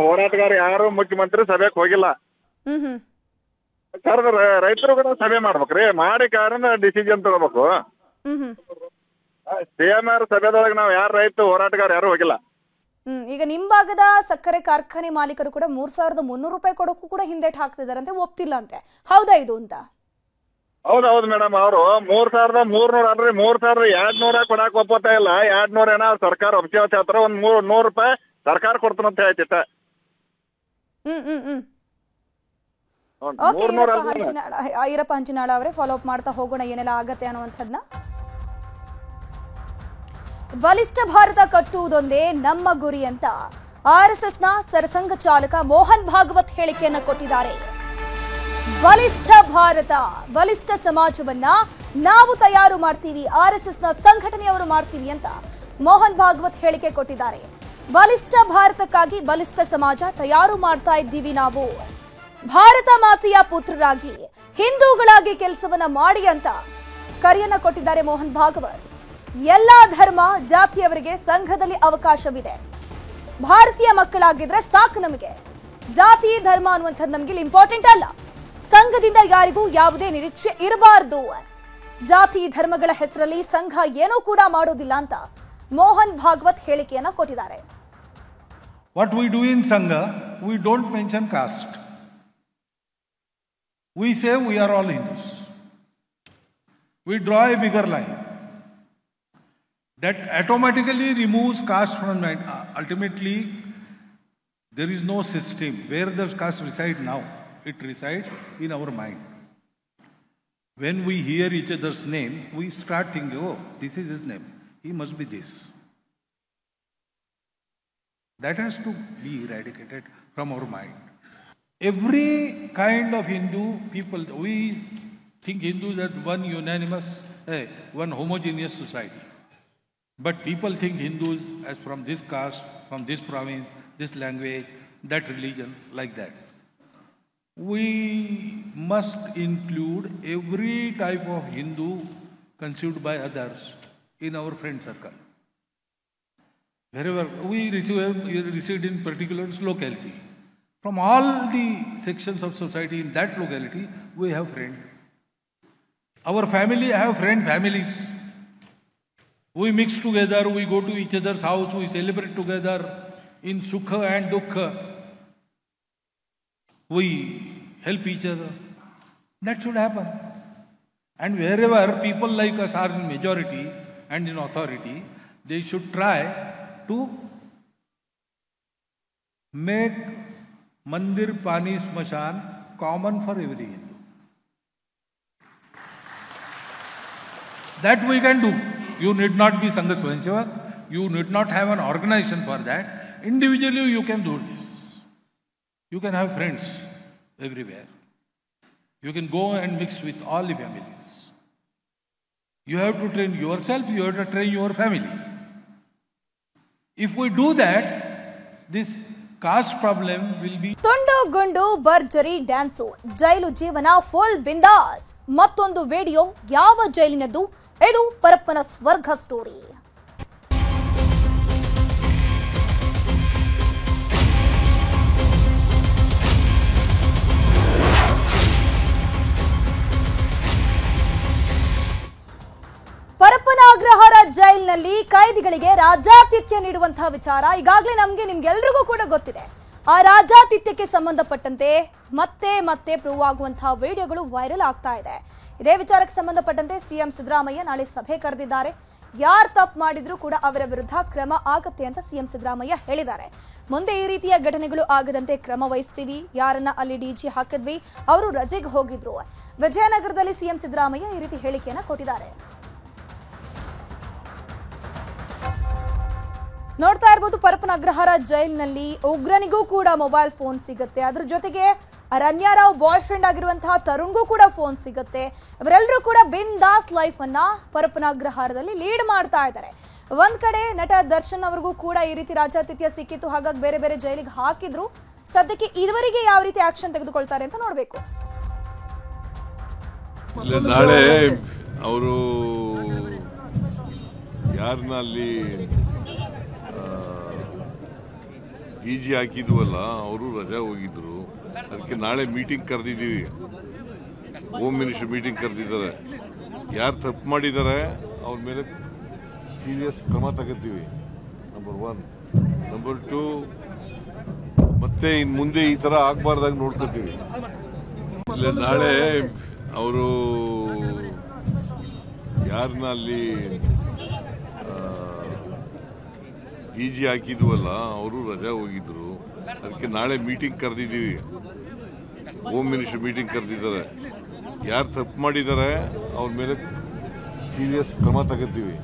ಹೋರಾಟಗಾರ ಯಾರು ಮುಖ್ಯಮಂತ್ರಿ ಸಭೆಗೆ ಹೋಗಿಲ್ಲ. ಸರ್, ರೈತರು ಕೂಡ ಸಭೆ ಮಾಡ್ಬೇಕ್ರಿ, ಮಾಡಿ ಕಾರಣ ಡಿಸಿಷನ್ ತಗೋಬೇಕು. CMR ಸಭೆದೊಳಗೆ ನಾವು ಯಾರು ರೈತ ಹೋರಾಟಗಾರ ಯಾರು ಹೋಗಿಲ್ಲ. ಈಗ ನಿಮ್ ಭಾಗದ ಸಕ್ಕರೆ ಕಾರ್ಖಾನೆ ಮಾಲೀಕರು ಕೂಡ 3,300 ರೂಪಾಯಿ ಕೊಡೋಕ್ಕೂ ಕೂಡ ಹಿಂದೇಟ್ ಹಾಕ್ತಿದಾರಂತೆ, ಒಪ್ತಿಲ್ಲ ಅಂತೆ. ಹೌದಾ ಇದು ಅಂತ? ಹೌದೌದು ಮೇಡಮ್, ಅವರು 3,300 ಅಲ್ರಿ, 3,200 ಕೊಡಾಕ್ ಒಪ್ಪತ್ತಾ ಇಲ್ಲ. 200 ಏನೋ ಸರ್ಕಾರ ಒಪ್ಪಿವತ್ತ ಹೇಳ್ತಾರ. ಒಂದ್ 100 ರೂಪಾಯಿ ಸರ್ಕಾರ ಕೊಡ್ತಾನಂತ ಹೇಳ್ತಿತ್ತ. ಈರಪ್ಪ ಹಂಚಿನಾಳ ಅವರೇ, ಫಾಲೋ ಅಪ್ ಮಾಡ್ತಾ ಹೋಗೋಣ ಏನೆಲ್ಲ ಆಗತ್ತೆ ಅನ್ನುವಂಥದ್ನ. ಬಲಿಷ್ಠ ಭಾರತ ಕಟ್ಟುವುದೊಂದೇ ನಮ್ಮ ಗುರಿ ಅಂತ RSSನ ಸರಸಂಘ ಚಾಲಕ ಮೋಹನ್ ಭಾಗವತ್ ಹೇಳಿಕೆಯನ್ನ ಕೊಟ್ಟಿದ್ದಾರೆ. ಬಲಿಷ್ಠ ಭಾರತ, ಬಲಿಷ್ಠ ಸಮಾಜವನ್ನ ನಾವು ತಯಾರು ಮಾಡ್ತೀವಿ, RSSನ ಸಂಘಟನೆಯವರು ಮಾಡ್ತೀವಿ ಅಂತ ಮೋಹನ್ ಭಾಗವತ್ ಹೇಳಿಕೆ ಕೊಟ್ಟಿದ್ದಾರೆ. ಬಲಿಷ್ಠ ಭಾರತಕ್ಕಾಗಿ ಬಲಿಷ್ಠ ಸಮಾಜ ತಯಾರು ಮಾಡ್ತಾ ಇದ್ದೀವಿ ನಾವು. ಭಾರತ ಮಾತೆಯ ಪುತ್ರರಾಗಿ ಹಿಂದೂಗಳಾಗಿ ಕೆಲಸವನ್ನ ಮಾಡಿ ಅಂತ ಕರೆಯನ್ನ ಕೊಟ್ಟಿದ್ದಾರೆ ಮೋಹನ್ ಭಾಗವತ್. ಎಲ್ಲಾ ಧರ್ಮ ಜಾತಿಯವರಿಗೆ ಸಂಘದಲ್ಲಿ ಅವಕಾಶವಿದೆ. ಭಾರತೀಯ ಮಕ್ಕಳಾಗಿದ್ರೆ ಸಾಕು, ನಮಗೆ ಜಾತಿ ಧರ್ಮ ಅನ್ನುವಂಥದ್ದು ನಮಗೆ ಇಂಪಾರ್ಟೆಂಟ್ ಅಲ್ಲ. ಸಂಘದಿಂದ ಯಾರಿಗೂ ಯಾವುದೇ ನಿರೀಕ್ಷೆ ಇರಬಾರದು. ಜಾತಿ ಧರ್ಮಗಳ ಹೆಸರಲ್ಲಿ ಸಂಘ ಏನೂ ಕೂಡ ಮಾಡೋದಿಲ್ಲ ಅಂತ ಮೋಹನ್ ಭಾಗವತ್ ಹೇಳಿಕೆಯನ್ನ ಕೊಟ್ಟಿದ್ದಾರೆ. What we do in Sangha, we don't mention caste. We say we are all Hindus. We draw a bigger line. That automatically removes caste from mind. Ultimately, there is no system. Where does caste reside now? It resides in our mind. When we hear each other's name, we start thinking, oh, this is his name. He must be this. That has to be eradicated from our mind. Every kind of Hindu people, we think Hindus are one unanimous, one homogeneous society. But people think Hindus as from this caste, from this province, this language, that religion, like that. We must include every type of Hindu conceived by others in our friend circle. Wherever we reside in particular locality, from all the sections of society in that locality, we have friends. Our family have families. We mix together, we go to each other's house, we celebrate together in Sukha and Dukha. We help each other. That should happen. And wherever people like us are in majority and in authority, they should try to make Mandir, Pani, Smashan common for every Hindu. That we can do. You need not be Sangha Swayansevat. You need not have an organization for that. Individually you can do this. You can have friends everywhere. You can go and mix with all the families. You have to train yourself, you have to train your family. If we do that, this caste problem will be... ತುಂಡು ಗುಂಡು ಭರ್ಜರಿ dance, ಜೈಲು ಜೀವನ full ಬಿಂದಾಸ್. ಮತ್ತೊಂದು video ಯಾವ ಜೈಲಿನದ್ದು? ಇದು ಪರಪ್ಪನ ಸ್ವರ್ಗ story. Parappana Agrahara ಜೈಲಿನಲ್ಲಿ ಕೈದಿಗಳಿಗೆ ರಾಜಾತಿಥ್ಯ ನೀಡುವಂತಹ ವಿಚಾರ ಈಗಾಗಲೇ ನಿಮ್ಗೆಲ್ರಿಗೂ ಕೂಡ ಗೊತ್ತಿದೆ. ಆ ರಾಜಾತಿಥ್ಯಕ್ಕೆ ಸಂಬಂಧಪಟ್ಟಂತೆ ಮತ್ತೆ ಮತ್ತೆ ಪ್ರೂವ್ ಆಗುವಂತಹ ವಿಡಿಯೋಗಳು ವೈರಲ್ ಆಗ್ತಾ ಇದೆ. ಇದೇ ವಿಚಾರಕ್ಕೆ ಸಂಬಂಧಪಟ್ಟಂತೆ ಸಿಎಂ ಸಿದ್ದರಾಮಯ್ಯ ನಾಳೆ ಸಭೆ ಕರೆದಿದ್ದಾರೆ. ಯಾರು ತಪ್ಪು ಮಾಡಿದ್ರು ಕೂಡ ಅವರ ವಿರುದ್ಧ ಕ್ರಮ ಆಗುತ್ತೆ ಅಂತ ಸಿಎಂ ಸಿದ್ದರಾಮಯ್ಯ ಹೇಳಿದ್ದಾರೆ. ಮುಂದೆ ಈ ರೀತಿಯ ಘಟನೆಗಳು ಆಗದಂತೆ ಕ್ರಮ ವಹಿಸ್ತೀವಿ. ಯಾರನ್ನ ಅಲ್ಲಿ ಡಿಜಿ ಹಾಕಿದ್ವಿ, ಅವರು ರಜೆಗೆ ಹೋಗಿದ್ರು. ವಿಜಯನಗರದಲ್ಲಿ ಸಿಎಂ ಸಿದ್ದರಾಮಯ್ಯ ಈ ರೀತಿ ಹೇಳಿಕೆಯನ್ನ ಕೊಟ್ಟಿದ್ದಾರೆ. ನೋಡ್ತಾ ಇರಬಹುದು, ಪರಪ್ಪನ ಅಗ್ರಹಾರ ಜೈಲಿನಲ್ಲಿ ಉಗ್ರನಿಗೂ ಕೂಡ ಮೊಬೈಲ್ ಫೋನ್ ಸಿಗುತ್ತೆ. ಅದ್ರ ಜೊತೆಗೆ ಅರಣ್ಯರಾವ್ ಬಾಯ್ ಫ್ರೆಂಡ್ ಆಗಿರುವಂತಹ ತರುಣ್ಗೂ ಕೂಡ ಫೋನ್ ಸಿಗುತ್ತೆ. ಇವರೆಲ್ಲರೂ ಕೂಡ ಬಿಂದಾಸ್ ಲೈಫ್ ಅನ್ನ ಪರಪ್ಪನ ಅಗ್ರಹಾರದಲ್ಲಿ ಲೀಡ್ ಮಾಡ್ತಾ ಇದ್ದಾರೆ. ಒಂದ್ ಕಡೆ ನಟ ದರ್ಶನ್ ಅವ್ರಿಗೂ ಕೂಡ ಈ ರೀತಿ ರಾಜಾತಿಥ್ಯ ಸಿಕ್ಕಿತ್ತು. ಹಾಗಾಗಿ ಬೇರೆ ಬೇರೆ ಜೈಲಿಗೆ ಹಾಕಿದ್ರು. ಸದ್ಯಕ್ಕೆ ಇದುವರೆಗೆ ಯಾವ ರೀತಿ ಆಕ್ಷನ್ ತೆಗೆದುಕೊಳ್ತಾರೆ ಅಂತ ನೋಡ್ಬೇಕು. ನಾಳೆ ಅವರು ಯಾರನ್ನ ಅಲ್ಲಿ ಡಿಜಿ ಹಾಕಿದ್ವಲ್ಲ, ಅವರು ರಜಾ ಹೋಗಿದ್ರು. ಅದಕ್ಕೆ ನಾಳೆ ಮೀಟಿಂಗ್ ಕರೆದಿದ್ದೀವಿ. ಹೋಮ್ ಮಿನಿಸ್ಟರ್ ಮೀಟಿಂಗ್ ಕರೆದಿದ್ದಾರೆ. ಯಾರು ತಪ್ಪು ಮಾಡಿದ್ದಾರೆ ಅವ್ರ ಮೇಲೆ ಸೀರಿಯಸ್ ಕ್ರಮ ತಗೋತೀವಿ, ನಂಬರ್ 1. ನಂಬರ್ 2, ಮತ್ತೆ ಇನ್ನು ಮುಂದೆ ಈ ಥರ ಆಗಬಾರ್ದಾಗ ನೋಡ್ಕೋತೀವಿ. ಇಲ್ಲ, ನಾಳೆ ಅವರು ಯಾರನ್ನ ಅಲ್ಲಿ ಡಿಜಿ ಹಾಕಿದ್ವಲ್ಲ, ಅವರು ರಜಾ ಹೋಗಿದ್ರು. ಅದಕ್ಕೆ ನಾಳೆ ಮೀಟಿಂಗ್ ಕರೆದಿದ್ದೀವಿ. ಹೋಮ್ ಮಿನಿಸ್ಟರ್ ಮೀಟಿಂಗ್ ಕರೆದಿದ್ದಾರೆ. ಯಾರು ತಪ್ಪು ಮಾಡಿದ್ದಾರೆ ಅವ್ರ ಮೇಲೆ ಸೀರಿಯಸ್ ಕ್ರಮ ತಗೋತೀವಿ,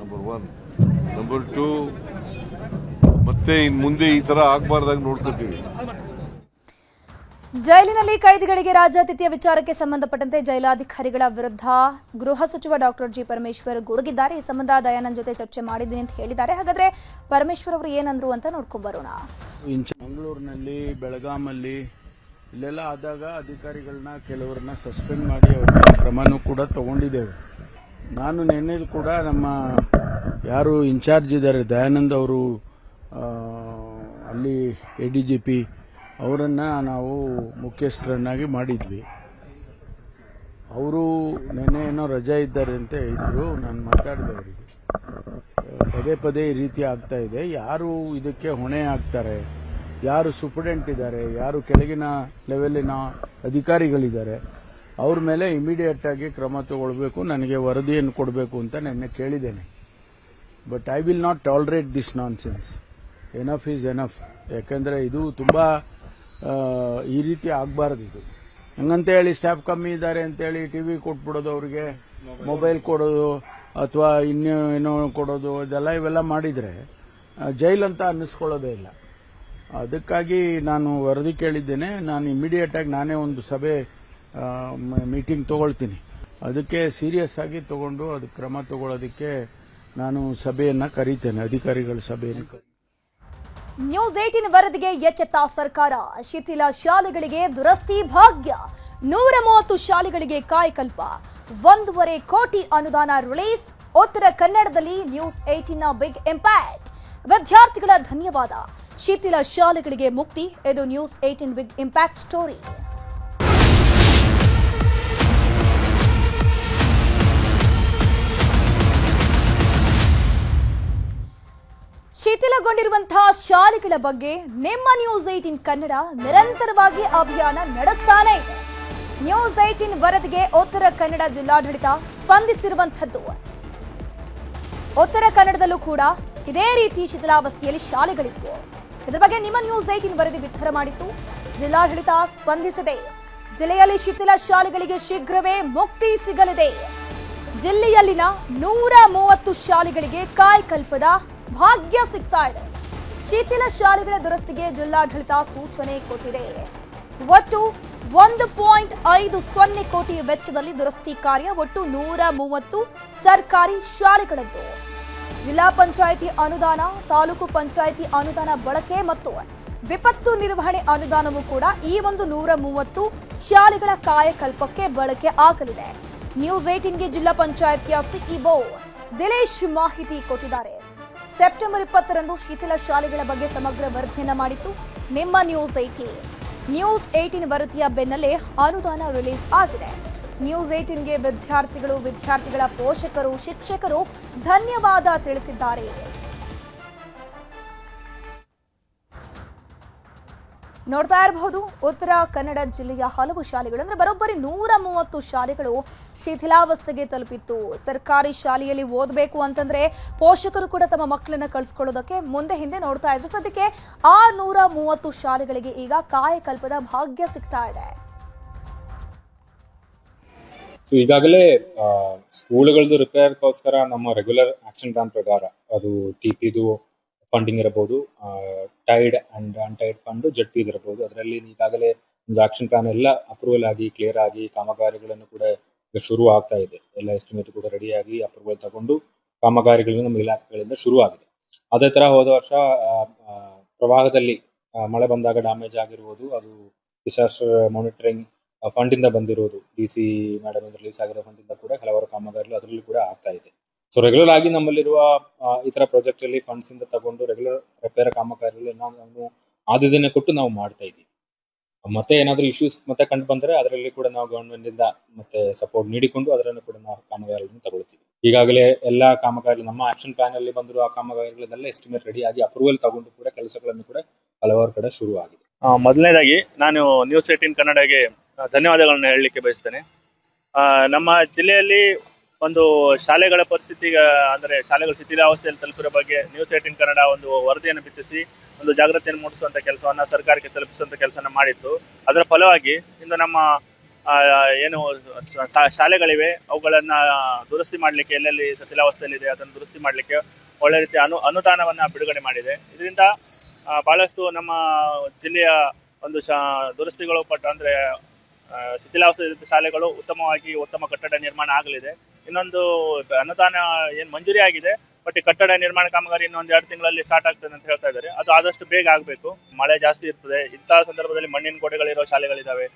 ನಂಬರ್ 1. ನಂಬರ್ 2, ಮತ್ತೆ ಇನ್ನು ಮುಂದೆ ಈ ಥರ ಆಗಬಾರ್ದಾಗ ನೋಡ್ಕೋತೀವಿ. ಜೈಲಿನಲ್ಲಿ ಕೈದಿಗಳಿಗೆ ರಾಜ್ಯಾತಿಥ್ಯ ವಿಚಾರಕ್ಕೆ ಸಂಬಂಧಪಟ್ಟಂತೆ ಜೈಲಾಧಿಕಾರಿಗಳ ವಿರುದ್ಧ ಗೃಹ ಸಚಿವ ಡಾಕ್ಟರ್ ಜಿ ಪರಮೇಶ್ವರ್ ಗುಡುಗಿದ್ದಾರೆ. ಈ ಸಂಬಂಧ ದಯಾನಂದ್ ಜೊತೆ ಚರ್ಚೆ ಮಾಡಿದ್ದೀನಿ ಅಂತ ಹೇಳಿದ್ದಾರೆ. ಹಾಗಾದ್ರೆ ಪರಮೇಶ್ವರ್ ಅವರು ಏನಂದ್ರು ಅಂತ ನೋಡ್ಕೊಂಡ್ ಬರೋಣ. ಮಂಗಳೂರಿನಲ್ಲಿ, ಬೆಳಗಾಮಲ್ಲಿ ಇಲ್ಲೆಲ್ಲ ಆದಾಗ ಅಧಿಕಾರಿಗಳನ್ನ ಕೆಲವರನ್ನ ಸಸ್ಪೆಂಡ್ ಮಾಡಿ ಅವರ ಕ್ರಮನೂ ಕೂಡ ತಗೊಂಡಿದ್ದೇವೆ. ನಾನು ನಿನ್ನೆ ಕೂಡ ನಮ್ಮ ಯಾರು ಇನ್ಚಾರ್ಜ್ ಇದ್ದಾರೆ ದಯಾನಂದ್ ಅವರು, ಅಲ್ಲಿ ADGP ಅವರನ್ನು ನಾವು ಮುಖ್ಯಸ್ಥರನ್ನಾಗಿ ಮಾಡಿದ್ವಿ. ಅವರು ನಿನ್ನೆ ಏನೋ ರಜೆ ಇದ್ದಾರೆ ಅಂತ ಇದ್ರು. ನಾನು ಮಾತಾಡಿದೆ ಅವರಿಗೆ, ಪದೇ ಪದೇ ಈ ರೀತಿ ಆಗ್ತಾ ಇದೆ. ಯಾರು ಇದಕ್ಕೆ ಹೊಣೆ ಆಗ್ತಾರೆ, ಯಾರು ಸೂಪರ್ಡೆಂಟ್ ಇದ್ದಾರೆ, ಯಾರು ಕೆಳಗಿನ ಲೆವೆಲಿನ ಅಧಿಕಾರಿಗಳಿದ್ದಾರೆ, ಅವ್ರ ಮೇಲೆ ಇಮಿಡಿಯೇಟ್ ಆಗಿ ಕ್ರಮ ತಗೊಳ್ಬೇಕು, ನನಗೆ ವರದಿಯನ್ನು ಕೊಡಬೇಕು ಅಂತ ನಿನ್ನೆ ಕೇಳಿದ್ದೇನೆ. But I will not tolerate this non sense. Enough is enough. ಯಾಕೆಂದರೆ ಇದು ತುಂಬ ಈ ರೀತಿ ಆಗಬಾರ್ದು. ಇದು ಹಂಗಂತ ಹೇಳಿ ಸ್ಟಾಫ್ ಕಮ್ಮಿ ಇದ್ದಾರೆ ಅಂತೇಳಿ TV ಕೊಟ್ಬಿಡೋದು, ಅವ್ರಿಗೆ ಮೊಬೈಲ್ ಕೊಡೋದು ಅಥವಾ ಇನ್ನೇನೋ ಕೊಡೋದು, ಇವೆಲ್ಲ ಮಾಡಿದರೆ ಜೈಲಂತ ಅನ್ನಿಸ್ಕೊಳ್ಳೋದೇ ಇಲ್ಲ. ಅದಕ್ಕಾಗಿ ನಾನು ವರದಿ ಕೇಳಿದ್ದೇನೆ. ನಾನು ಇಮಿಡಿಯೇಟ್ ಆಗಿ ನಾನೇ ಒಂದು ಸಭೆ ಮೀಟಿಂಗ್ ತಗೊಳ್ತೀನಿ. ಅದಕ್ಕೆ ಸೀರಿಯಸ್ ಆಗಿ ತಗೊಂಡು ಅದಕ್ಕೆ ಕ್ರಮ ತಗೊಳ್ಳೋದಕ್ಕೆ ನಾನು ಸಭೆಯನ್ನು ಕರೀತೇನೆ, ಅಧಿಕಾರಿಗಳ ಸಭೆಯನ್ನು. ನ್ಯೂಸ್ 18 ವರದಿಗೆ ಎಚ್ಚೆತ್ತ ಸರ್ಕಾರ. ಶಿಥಿಲ ಶಾಲೆಗಳಿಗೆ ದುರಸ್ತಿ ಭಾಗ್ಯ. 130 ಶಾಲೆಗಳಿಗೆ ಕಾಯಕಲ್ಪ. 1.5 ಕೋಟಿ ಅನುದಾನ ರಿಲೀಸ್. ಉತ್ತರ ಕನ್ನಡದಲ್ಲಿ ನ್ಯೂಸ್ 18ನ ಬಿಗ್ ಇಂಪ್ಯಾಕ್ಟ್. ವಿದ್ಯಾರ್ಥಿಗಳ ಧನ್ಯವಾದ. ಶಿಥಿಲ ಶಾಲೆಗಳಿಗೆ ಮುಕ್ತಿ. ಇದು ನ್ಯೂಸ್ 18 ಬಿಗ್ ಇಂಪ್ಯಾಕ್ಟ್ ಸ್ಟೋರಿ. ಶಿಥಿಲಗೊಂಡಿರುವಂತಹ ಶಾಲೆಗಳ ಬಗ್ಗೆ ನಿಮ್ಮ ನ್ಯೂಸ್ 18 ಕನ್ನಡ ನಿರಂತರವಾಗಿ ಅಭಿಯಾನ ನಡೆಸ್ತಾನೆ ಇದೆ. ನ್ಯೂಸ್ 18 ವರದಿಗೆ ಉತ್ತರ ಕನ್ನಡ ಜಿಲ್ಲಾಡಳಿತ ಸ್ಪಂದಿಸಿರುವಂತದ್ದು. ಉತ್ತರ ಕನ್ನಡದಲ್ಲೂ ಕೂಡ ಇದೇ ರೀತಿ ಶಿಥಿಲಾವಸ್ಥೆಯಲ್ಲಿ ಶಾಲೆಗಳಿದ್ವು. ಇದರ ಬಗ್ಗೆ ನಿಮ್ಮ ನ್ಯೂಸ್ 18 ವರದಿ ಬಿತ್ತರ ಮಾಡಿತ್ತು. ಜಿಲ್ಲಾಡಳಿತ ಸ್ಪಂದಿಸಿದೆ. ಜಿಲ್ಲೆಯಲ್ಲಿ ಶಿಥಿಲ ಶಾಲೆಗಳಿಗೆ ಶೀಘ್ರವೇ ಮುಕ್ತಿ ಸಿಗಲಿದೆ. ಜಿಲ್ಲೆಯಲ್ಲಿನ 130 ಶಾಲೆಗಳಿಗೆ ಕಾಯಕಲ್ಪದ ಭಾಗ್ಯ ಸಿಗ್ತಾ ಇದೆ. ಶಿಥಿಲ ಶಾಲೆಗಳ ದುರಸ್ತಿಗೆ ಜಿಲ್ಲಾಡಳಿತ ಸೂಚನೆ ಕೊಟ್ಟಿದೆ. ಒಟ್ಟು 1.50 ಕೋಟಿ ವೆಚ್ಚದಲ್ಲಿ ದುರಸ್ತಿ ಕಾರ್ಯ. ಒಟ್ಟು 130 ಸರ್ಕಾರಿ ಶಾಲೆಗಳದ್ದು. ಜಿಲ್ಲಾ ಪಂಚಾಯಿತಿ ಅನುದಾನ, ತಾಲೂಕು ಪಂಚಾಯಿತಿ ಅನುದಾನ ಬಳಕೆ ಮತ್ತು ವಿಪತ್ತು ನಿರ್ವಹಣೆ ಅನುದಾನವೂ ಕೂಡ ಈ ಒಂದು 130 ಶಾಲೆಗಳ ಕಾಯಕಲ್ಪಕ್ಕೆ ಬಳಕೆ ಆಗಲಿದೆ. ನ್ಯೂಸ್ 18ಗೆ ಜಿಲ್ಲಾ ಪಂಚಾಯಿತಿಯ ಸಿಇಒ ದಿಲೇಶ್ ಮಾಹಿತಿ ಕೊಟ್ಟಿದ್ದಾರೆ. ಸೆಪ್ಟೆಂಬರ್ 20ರಂದು ಶಿಥಿಲ ಶಾಲೆಗಳ ಬಗ್ಗೆ ಸಮಗ್ರ ವರದಿಯನ್ನ ಮಾಡಿತ್ತು ನಿಮ್ಮ ನ್ಯೂಸ್ 18. ನ್ಯೂಸ್ 18 ವರದಿಯ ಬೆನ್ನಲ್ಲೇ ಅನುದಾನ ರಿಲೀಸ್ ಆಗಿದೆ. ನ್ಯೂಸ್ 18ಗೆ ವಿದ್ಯಾರ್ಥಿಗಳ ಪೋಷಕರು, ಶಿಕ್ಷಕರು ಧನ್ಯವಾದ ತಿಳಿಸಿದ್ದಾರೆ. ನೋಡ್ತಾ ಇರಬಹುದು, ಉತ್ತರ ಕನ್ನಡ ಜಿಲ್ಲೆಯ ಹಲವು ಶಾಲೆಗಳು ಅಂದ್ರೆ ಬರೋಬ್ಬರಿ 130 ಶಾಲೆಗಳು ಶಿಥಿಲಾವಸ್ಥೆಗೆ ತಲುಪಿತ್ತು. ಸರ್ಕಾರಿ ಶಾಲೆಯಲ್ಲಿ ಓದಬೇಕು ಅಂತಂದ್ರೆ ಪೋಷಕರು ಕೂಡ ತಮ್ಮ ಮಕ್ಕಳನ್ನ ಕಳಿಸ್ಕೊಳ್ಳೋದಕ್ಕೆ ಮುಂದೆ ಹಿಂದೆ ನೋಡ್ತಾ ಇದ್ರು. ಸದ್ಯಕ್ಕೆ ಆ 130 ಶಾಲೆಗಳಿಗೆ ಈಗ ಕಾಯಕಲ್ಪದ ಭಾಗ್ಯ ಸಿಗ್ತಾ ಇದೆ. ಸೊ ಈಗಾಗಲೇ ಸ್ಕೂಲ್ಗಳದ್ದು ರಿಪೇರ್ಗೋಸ್ಕರ ನಮ್ಮ ರೆಗ್ಯುಲರ್ ಆಕ್ಷನ್ ಪ್ಲಾನ್ ಪ್ರಕಾರ ಅದು TPದು ಫಂಡಿಂಗ್ ಇರಬಹುದು, ಟೈಡ್ ಅಂಡ್ ಅನ್ಟೈಡ್ ಫಂಡ್ ZP ಇರಬಹುದು. ಅದರಲ್ಲಿ ಈಗಾಗಲೇ ಒಂದು ಆಕ್ಷನ್ ಪ್ಲಾನ್ ಎಲ್ಲ ಅಪ್ರೂವಲ್ ಆಗಿ ಕ್ಲಿಯರ್ ಆಗಿ ಕಾಮಗಾರಿಗಳನ್ನು ಕೂಡ ಶುರು ಆಗ್ತಾ ಇದೆ. ಎಲ್ಲ ಎಸ್ಟಿಮೇಟ್ ಕೂಡ ರೆಡಿಯಾಗಿ ಅಪ್ರೂವಲ್ ತಗೊಂಡು ಕಾಮಗಾರಿಗಳು ನಮ್ಮ ಇಲಾಖೆಗಳಿಂದ ಶುರು ಆಗಿದೆ. ಅದೇ ತರ ಹೋದ ವರ್ಷ ಪ್ರವಾಹದಲ್ಲಿ ಮಳೆ ಬಂದಾಗ ಡ್ಯಾಮೇಜ್ ಆಗಿರುವುದು, ಅದು ಡಿಸಾಸ್ಟರ್ ಮಾನಿಟರಿಂಗ್ ಫಂಡ್ ಇಂದ ಬಂದಿರುವುದು, DC ಮೇಡಮ್ ರಿಲೀಸ್ ಆಗಿರೋ ಫಂಡ್ ಇಂದ ಕೂಡ ಹಲವಾರು ಕಾಮಗಾರಿಗಳು ಅದರಲ್ಲಿ ಕೂಡ ಆಗ್ತಾ ಇದೆ. ಸೊ ರೆಗ್ಯುಲರ್ ಆಗಿ ನಮ್ಮಲ್ಲಿರುವ ಈ ತರ ಪ್ರಾಜೆಕ್ಟ್ ಅಲ್ಲಿ ಫಂಡ್ಸ್ ಇಂದ ತಗೊಂಡು ರೆಗ್ಯುಲರ್ ರಿಪೇರ್ ಕಾಮಗಾರಿಗಳು ನಾವು ಆದ್ಯತೆಯನ್ನು ಕೊಟ್ಟು ನಾವು ಮಾಡ್ತಾ ಇದ್ದೀವಿ. ಮತ್ತೆ ಏನಾದರೂ ಇಶ್ಯೂಸ್ ಮತ್ತೆ ಕಂಡು ಬಂದರೆ ಅದರಲ್ಲಿ ಕೂಡ ನಾವು ಗವರ್ಮೆಂಟ್ ಇಂದ ಮತ್ತೆ ಸಪೋರ್ಟ್ ನೀಡಿಕೊಂಡು ಅದರನ್ನು ಕೂಡ ನಾವು ಕಾಮಗಾರಿಗಳನ್ನು ತಗೊಳ್ತೀವಿ. ಈಗಾಗಲೇ ಎಲ್ಲಾ ಕಾಮಗಾರಿ ನಮ್ಮ ಆಕ್ಷನ್ ಪ್ಲಾನ್ ಅಲ್ಲಿ ಬಂದಿರುವ ಕಾಮಗಾರಿಗಳನ್ನೆಲ್ಲ ಎಸ್ಟಿಮೇಟ್ ರೆಡಿ ಆಗಿ ಅಪ್ರೂವಲ್ ತಗೊಂಡು ಕೂಡ ಕೆಲಸಗಳನ್ನು ಕೂಡ ಹಲವಾರು ಕಡೆ ಶುರು ಆಗಿದೆ. ಮೊದಲನೇದಾಗಿ ನಾನು ನ್ಯೂಸ್ 18 ಕನ್ನಡಗೆ ಧನ್ಯವಾದಗಳನ್ನ ಹೇಳಲಿಕ್ಕೆ ಬಯಸ್ತೇನೆ. ನಮ್ಮ ಜಿಲ್ಲೆಯಲ್ಲಿ ಒಂದು ಶಾಲೆಗಳ ಪರಿಸ್ಥಿತಿ ಅಂದರೆ ಶಾಲೆಗಳ ಶಿಥಿಲಾವಸ್ಥೆಯಲ್ಲಿ ತಲುಪಿರೋ ಬಗ್ಗೆ ನ್ಯೂಸ್ 18 ಕನ್ನಡ ಒಂದು ವರದಿಯನ್ನು ಬಿತ್ತಿಸಿ ಒಂದು ಜಾಗೃತಿಯನ್ನು ಮೂಡಿಸುವಂಥ ಕೆಲಸವನ್ನು ಸರ್ಕಾರಕ್ಕೆ ತಲುಪಿಸುವಂಥ ಕೆಲಸನ ಮಾಡಿತ್ತು. ಅದರ ಫಲವಾಗಿ ಇಂದು ನಮ್ಮ ಏನು ಶಾಲೆಗಳಿವೆ ಅವುಗಳನ್ನು ದುರಸ್ತಿ ಮಾಡಲಿಕ್ಕೆ, ಎಲ್ಲೆಲ್ಲಿ ಶಿಥಿಲಾವಸ್ಥೆಯಲ್ಲಿದೆ ಅದನ್ನು ದುರಸ್ತಿ ಮಾಡಲಿಕ್ಕೆ ಒಳ್ಳೆ ರೀತಿಯ ಅನುದಾನವನ್ನು ಬಿಡುಗಡೆ ಮಾಡಿದೆ. ಇದರಿಂದ ಬಹಳಷ್ಟು ನಮ್ಮ ಜಿಲ್ಲೆಯ ಒಂದು ದುರಸ್ತಿಗಳು ಅಂದ್ರೆ ಶಿಥಿಲಾವಸ್ಥೆ ಶಾಲೆಗಳು ಉತ್ತಮ ಕಟ್ಟಡ ನಿರ್ಮಾಣ ಆಗಲಿದೆ. ಇನ್ನೊಂದು ಅನುದಾನ ಏನು ಮಂಜೂರಿ ಆಗಿದೆ, ಬಟ್ ಈ ಕಟ್ಟಡ ನಿರ್ಮಾಣ ಕಾಮಗಾರಿ ಇನ್ನೊಂದು 2 ತಿಂಗಳಲ್ಲಿ ಸ್ಟಾರ್ಟ್ ಆಗ್ತದೆ ಅಂತ ಹೇಳ್ತಾ ಇದ್ದಾರೆ. ಅದು ಆದಷ್ಟು ಬೇಗ ಆಗಬೇಕು. ಮಳೆ ಜಾಸ್ತಿ ಇರ್ತದೆ, ಇಂತಹ ಸಂದರ್ಭದಲ್ಲಿ ಮಣ್ಣಿನ ಗೋಡೆಗಳಿರೋ ಶಾಲೆಗಳಿದ್ದಾವೆ,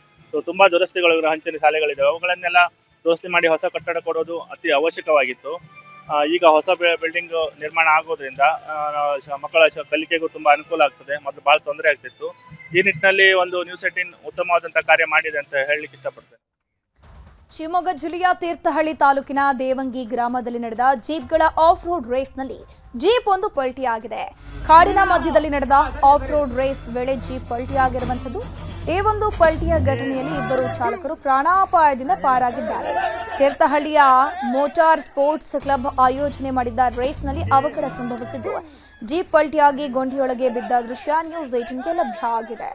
ತುಂಬಾ ದುರಸ್ತಿಗಳು ಹಂಚಿನ ಶಾಲೆಗಳಿದ್ದಾವೆ. ಅವುಗಳನ್ನೆಲ್ಲ ದುರಸ್ತಿ ಮಾಡಿ ಹೊಸ ಕಟ್ಟಡ ಕೊಡೋದು ಅತಿ ಅವಶ್ಯಕವಾಗಿತ್ತು. ಈಗ ಹೊಸ ಬಿಲ್ಡಿಂಗ್ ನಿರ್ಮಾಣ ಆಗೋದ್ರಿಂದ ಮಕ್ಕಳ ಕಲಿಕೆಗೂ ತುಂಬಾ ಅನುಕೂಲ ಆಗ್ತದೆ. ಮೊದಲು ಬಹಳ ತೊಂದರೆ ಆಗ್ತಿತ್ತು. ಈ ನಿಟ್ಟಿನಲ್ಲಿ ಒಂದು ನ್ಯೂಸ್ 18 ಉತ್ತಮವಾದಂತಹ ಕಾರ್ಯ ಮಾಡಿದೆ ಅಂತ ಹೇಳಲಿಕ್ಕೆ ಇಷ್ಟಪಡ್ತೇನೆ. ಶಿವಮೊಗ್ಗ ಜಿಲ್ಲೆಯ ತೀರ್ಥಹಳ್ಳಿ ತಾಲೂಕಿನ ದೇವಂಗಿ ಗ್ರಾಮದಲ್ಲಿ ನಡೆದ ಜೀಪ್ಗಳ ಆಫ್ ರೋಡ್ ರೇಸ್ನಲ್ಲಿ ಜೀಪ್ ಒಂದು ಪಲ್ಟಿಯಾಗಿದೆ. ಕಾಡಿನ ಮಧ್ಯದಲ್ಲಿ ನಡೆದ ಆಫ್ ರೋಡ್ ರೇಸ್ ವೇಳೆ ಜೀಪ್ ಪಲ್ಟಿಯಾಗಿರುವಂತದ್ದು. ಈ ಒಂದು ಪಲ್ಟಿಯ ಘಟನೆಯಲ್ಲಿ 2 ಚಾಲಕರು ಪ್ರಾಣಾಪಾಯದಿಂದ ಪಾರಾಗಿದ್ದಾರೆ. ತೀರ್ಥಹಳ್ಳಿಯ ಮೋಟಾರ್ ಸ್ಪೋರ್ಟ್ಸ್ ಕ್ಲಬ್ ಆಯೋಜನೆ ಮಾಡಿದ್ದ ರೇಸ್ನಲ್ಲಿ ಅವಘಡ ಸಂಭವಿಸಿದ್ದು ಜೀಪ್ ಪಲ್ಟಿಯಾಗಿ ಗೊಂಡಿಯೊಳಗೆ ಬಿದ್ದ ದೃಶ್ಯ ನ್ಯೂಸ್ 18ಗೆ ಲಭ್ಯ ಆಗಿದೆ.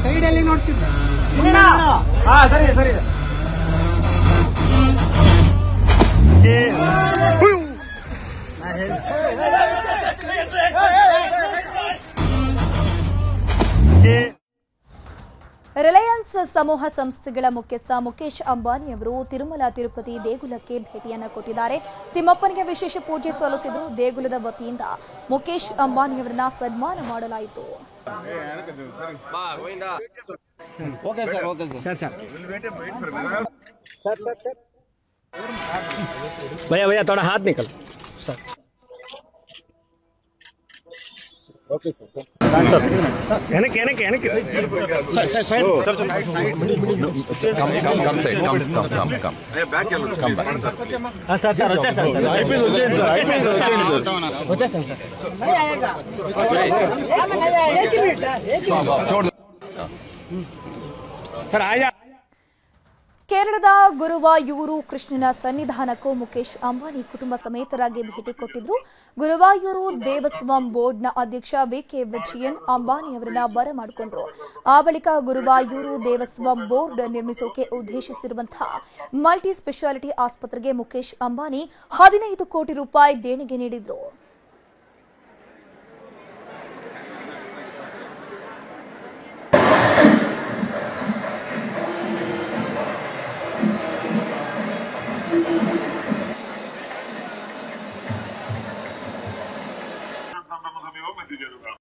ಸೈಡಲ್ಲಿ ನೋಡ್ತಿದ್ದೆ. ಸರಿ ರಿಲಯನ್ಸ್ ಸಮೂಹ ಸಂಸ್ಥೆಗಳ ಮುಖ್ಯಸ್ಥ ಮುಕೇಶ್ ಅಂಬಾನಿ ಅವರು ತಿರುಮಲ ತಿರುಪತಿ ದೇಗುಲಕ್ಕೆ ಭೇಟಿಯನ್ನು ಕೊಟ್ಟಿದ್ದಾರೆ. ತಿಮ್ಮಪ್ಪನಿಗೆ ವಿಶೇಷ ಪೂಜೆ ಸಲ್ಲಿಸಿದ್ರು. ದೇಗುಲದ ವತಿಯಿಂದ ಮುಕೇಶ್ ಅಂಬಾನಿ ಅವರನ್ನ ಸನ್ಮಾನ ಮಾಡಲಾಯಿತು. भैया थोड़ा हाथ निकल सर. Okay sir. सर आया. ಕೇರಳದ ಗುರುವಾಯೂರು ಕೃಷ್ಣನ ಸನ್ನಿಧಾನಕ್ಕೂ ಮುಕೇಶ್ ಅಂಬಾನಿ ಕುಟುಂಬ ಸಮೇತರಾಗಿ ಭೇಟಿ ಕೊಟ್ಟಿದ್ರು. ಗುರುವಾಯೂರು ದೇವಸ್ವಂ ಬೋರ್ಡ್ನ ಅಧ್ಯಕ್ಷ ವಿಕೆ ವಿಜಯನ್ ಅಂಬಾನಿ ಅವರನ್ನ ಬರಮಾಡಿಕೊಂಡ್ರು. ಆ ಬಳಿಕ ಗುರುವಾಯೂರು ದೇವಸ್ವಂ ಬೋರ್ಡ್ ನಿರ್ಮಿಸೋಕೆ ಉದ್ದೇಶಿಸಿರುವಂತಹ ಮಲ್ಟಿ ಸ್ಪೆಷಾಲಿಟಿ ಆಸ್ಪತ್ರೆಗೆ ಮುಕೇಶ್ ಅಂಬಾನಿ 15 ಕೋಟಿ ರೂಪಾಯಿ ದೇಣಿಗೆ ನೀಡಿದ್ರು.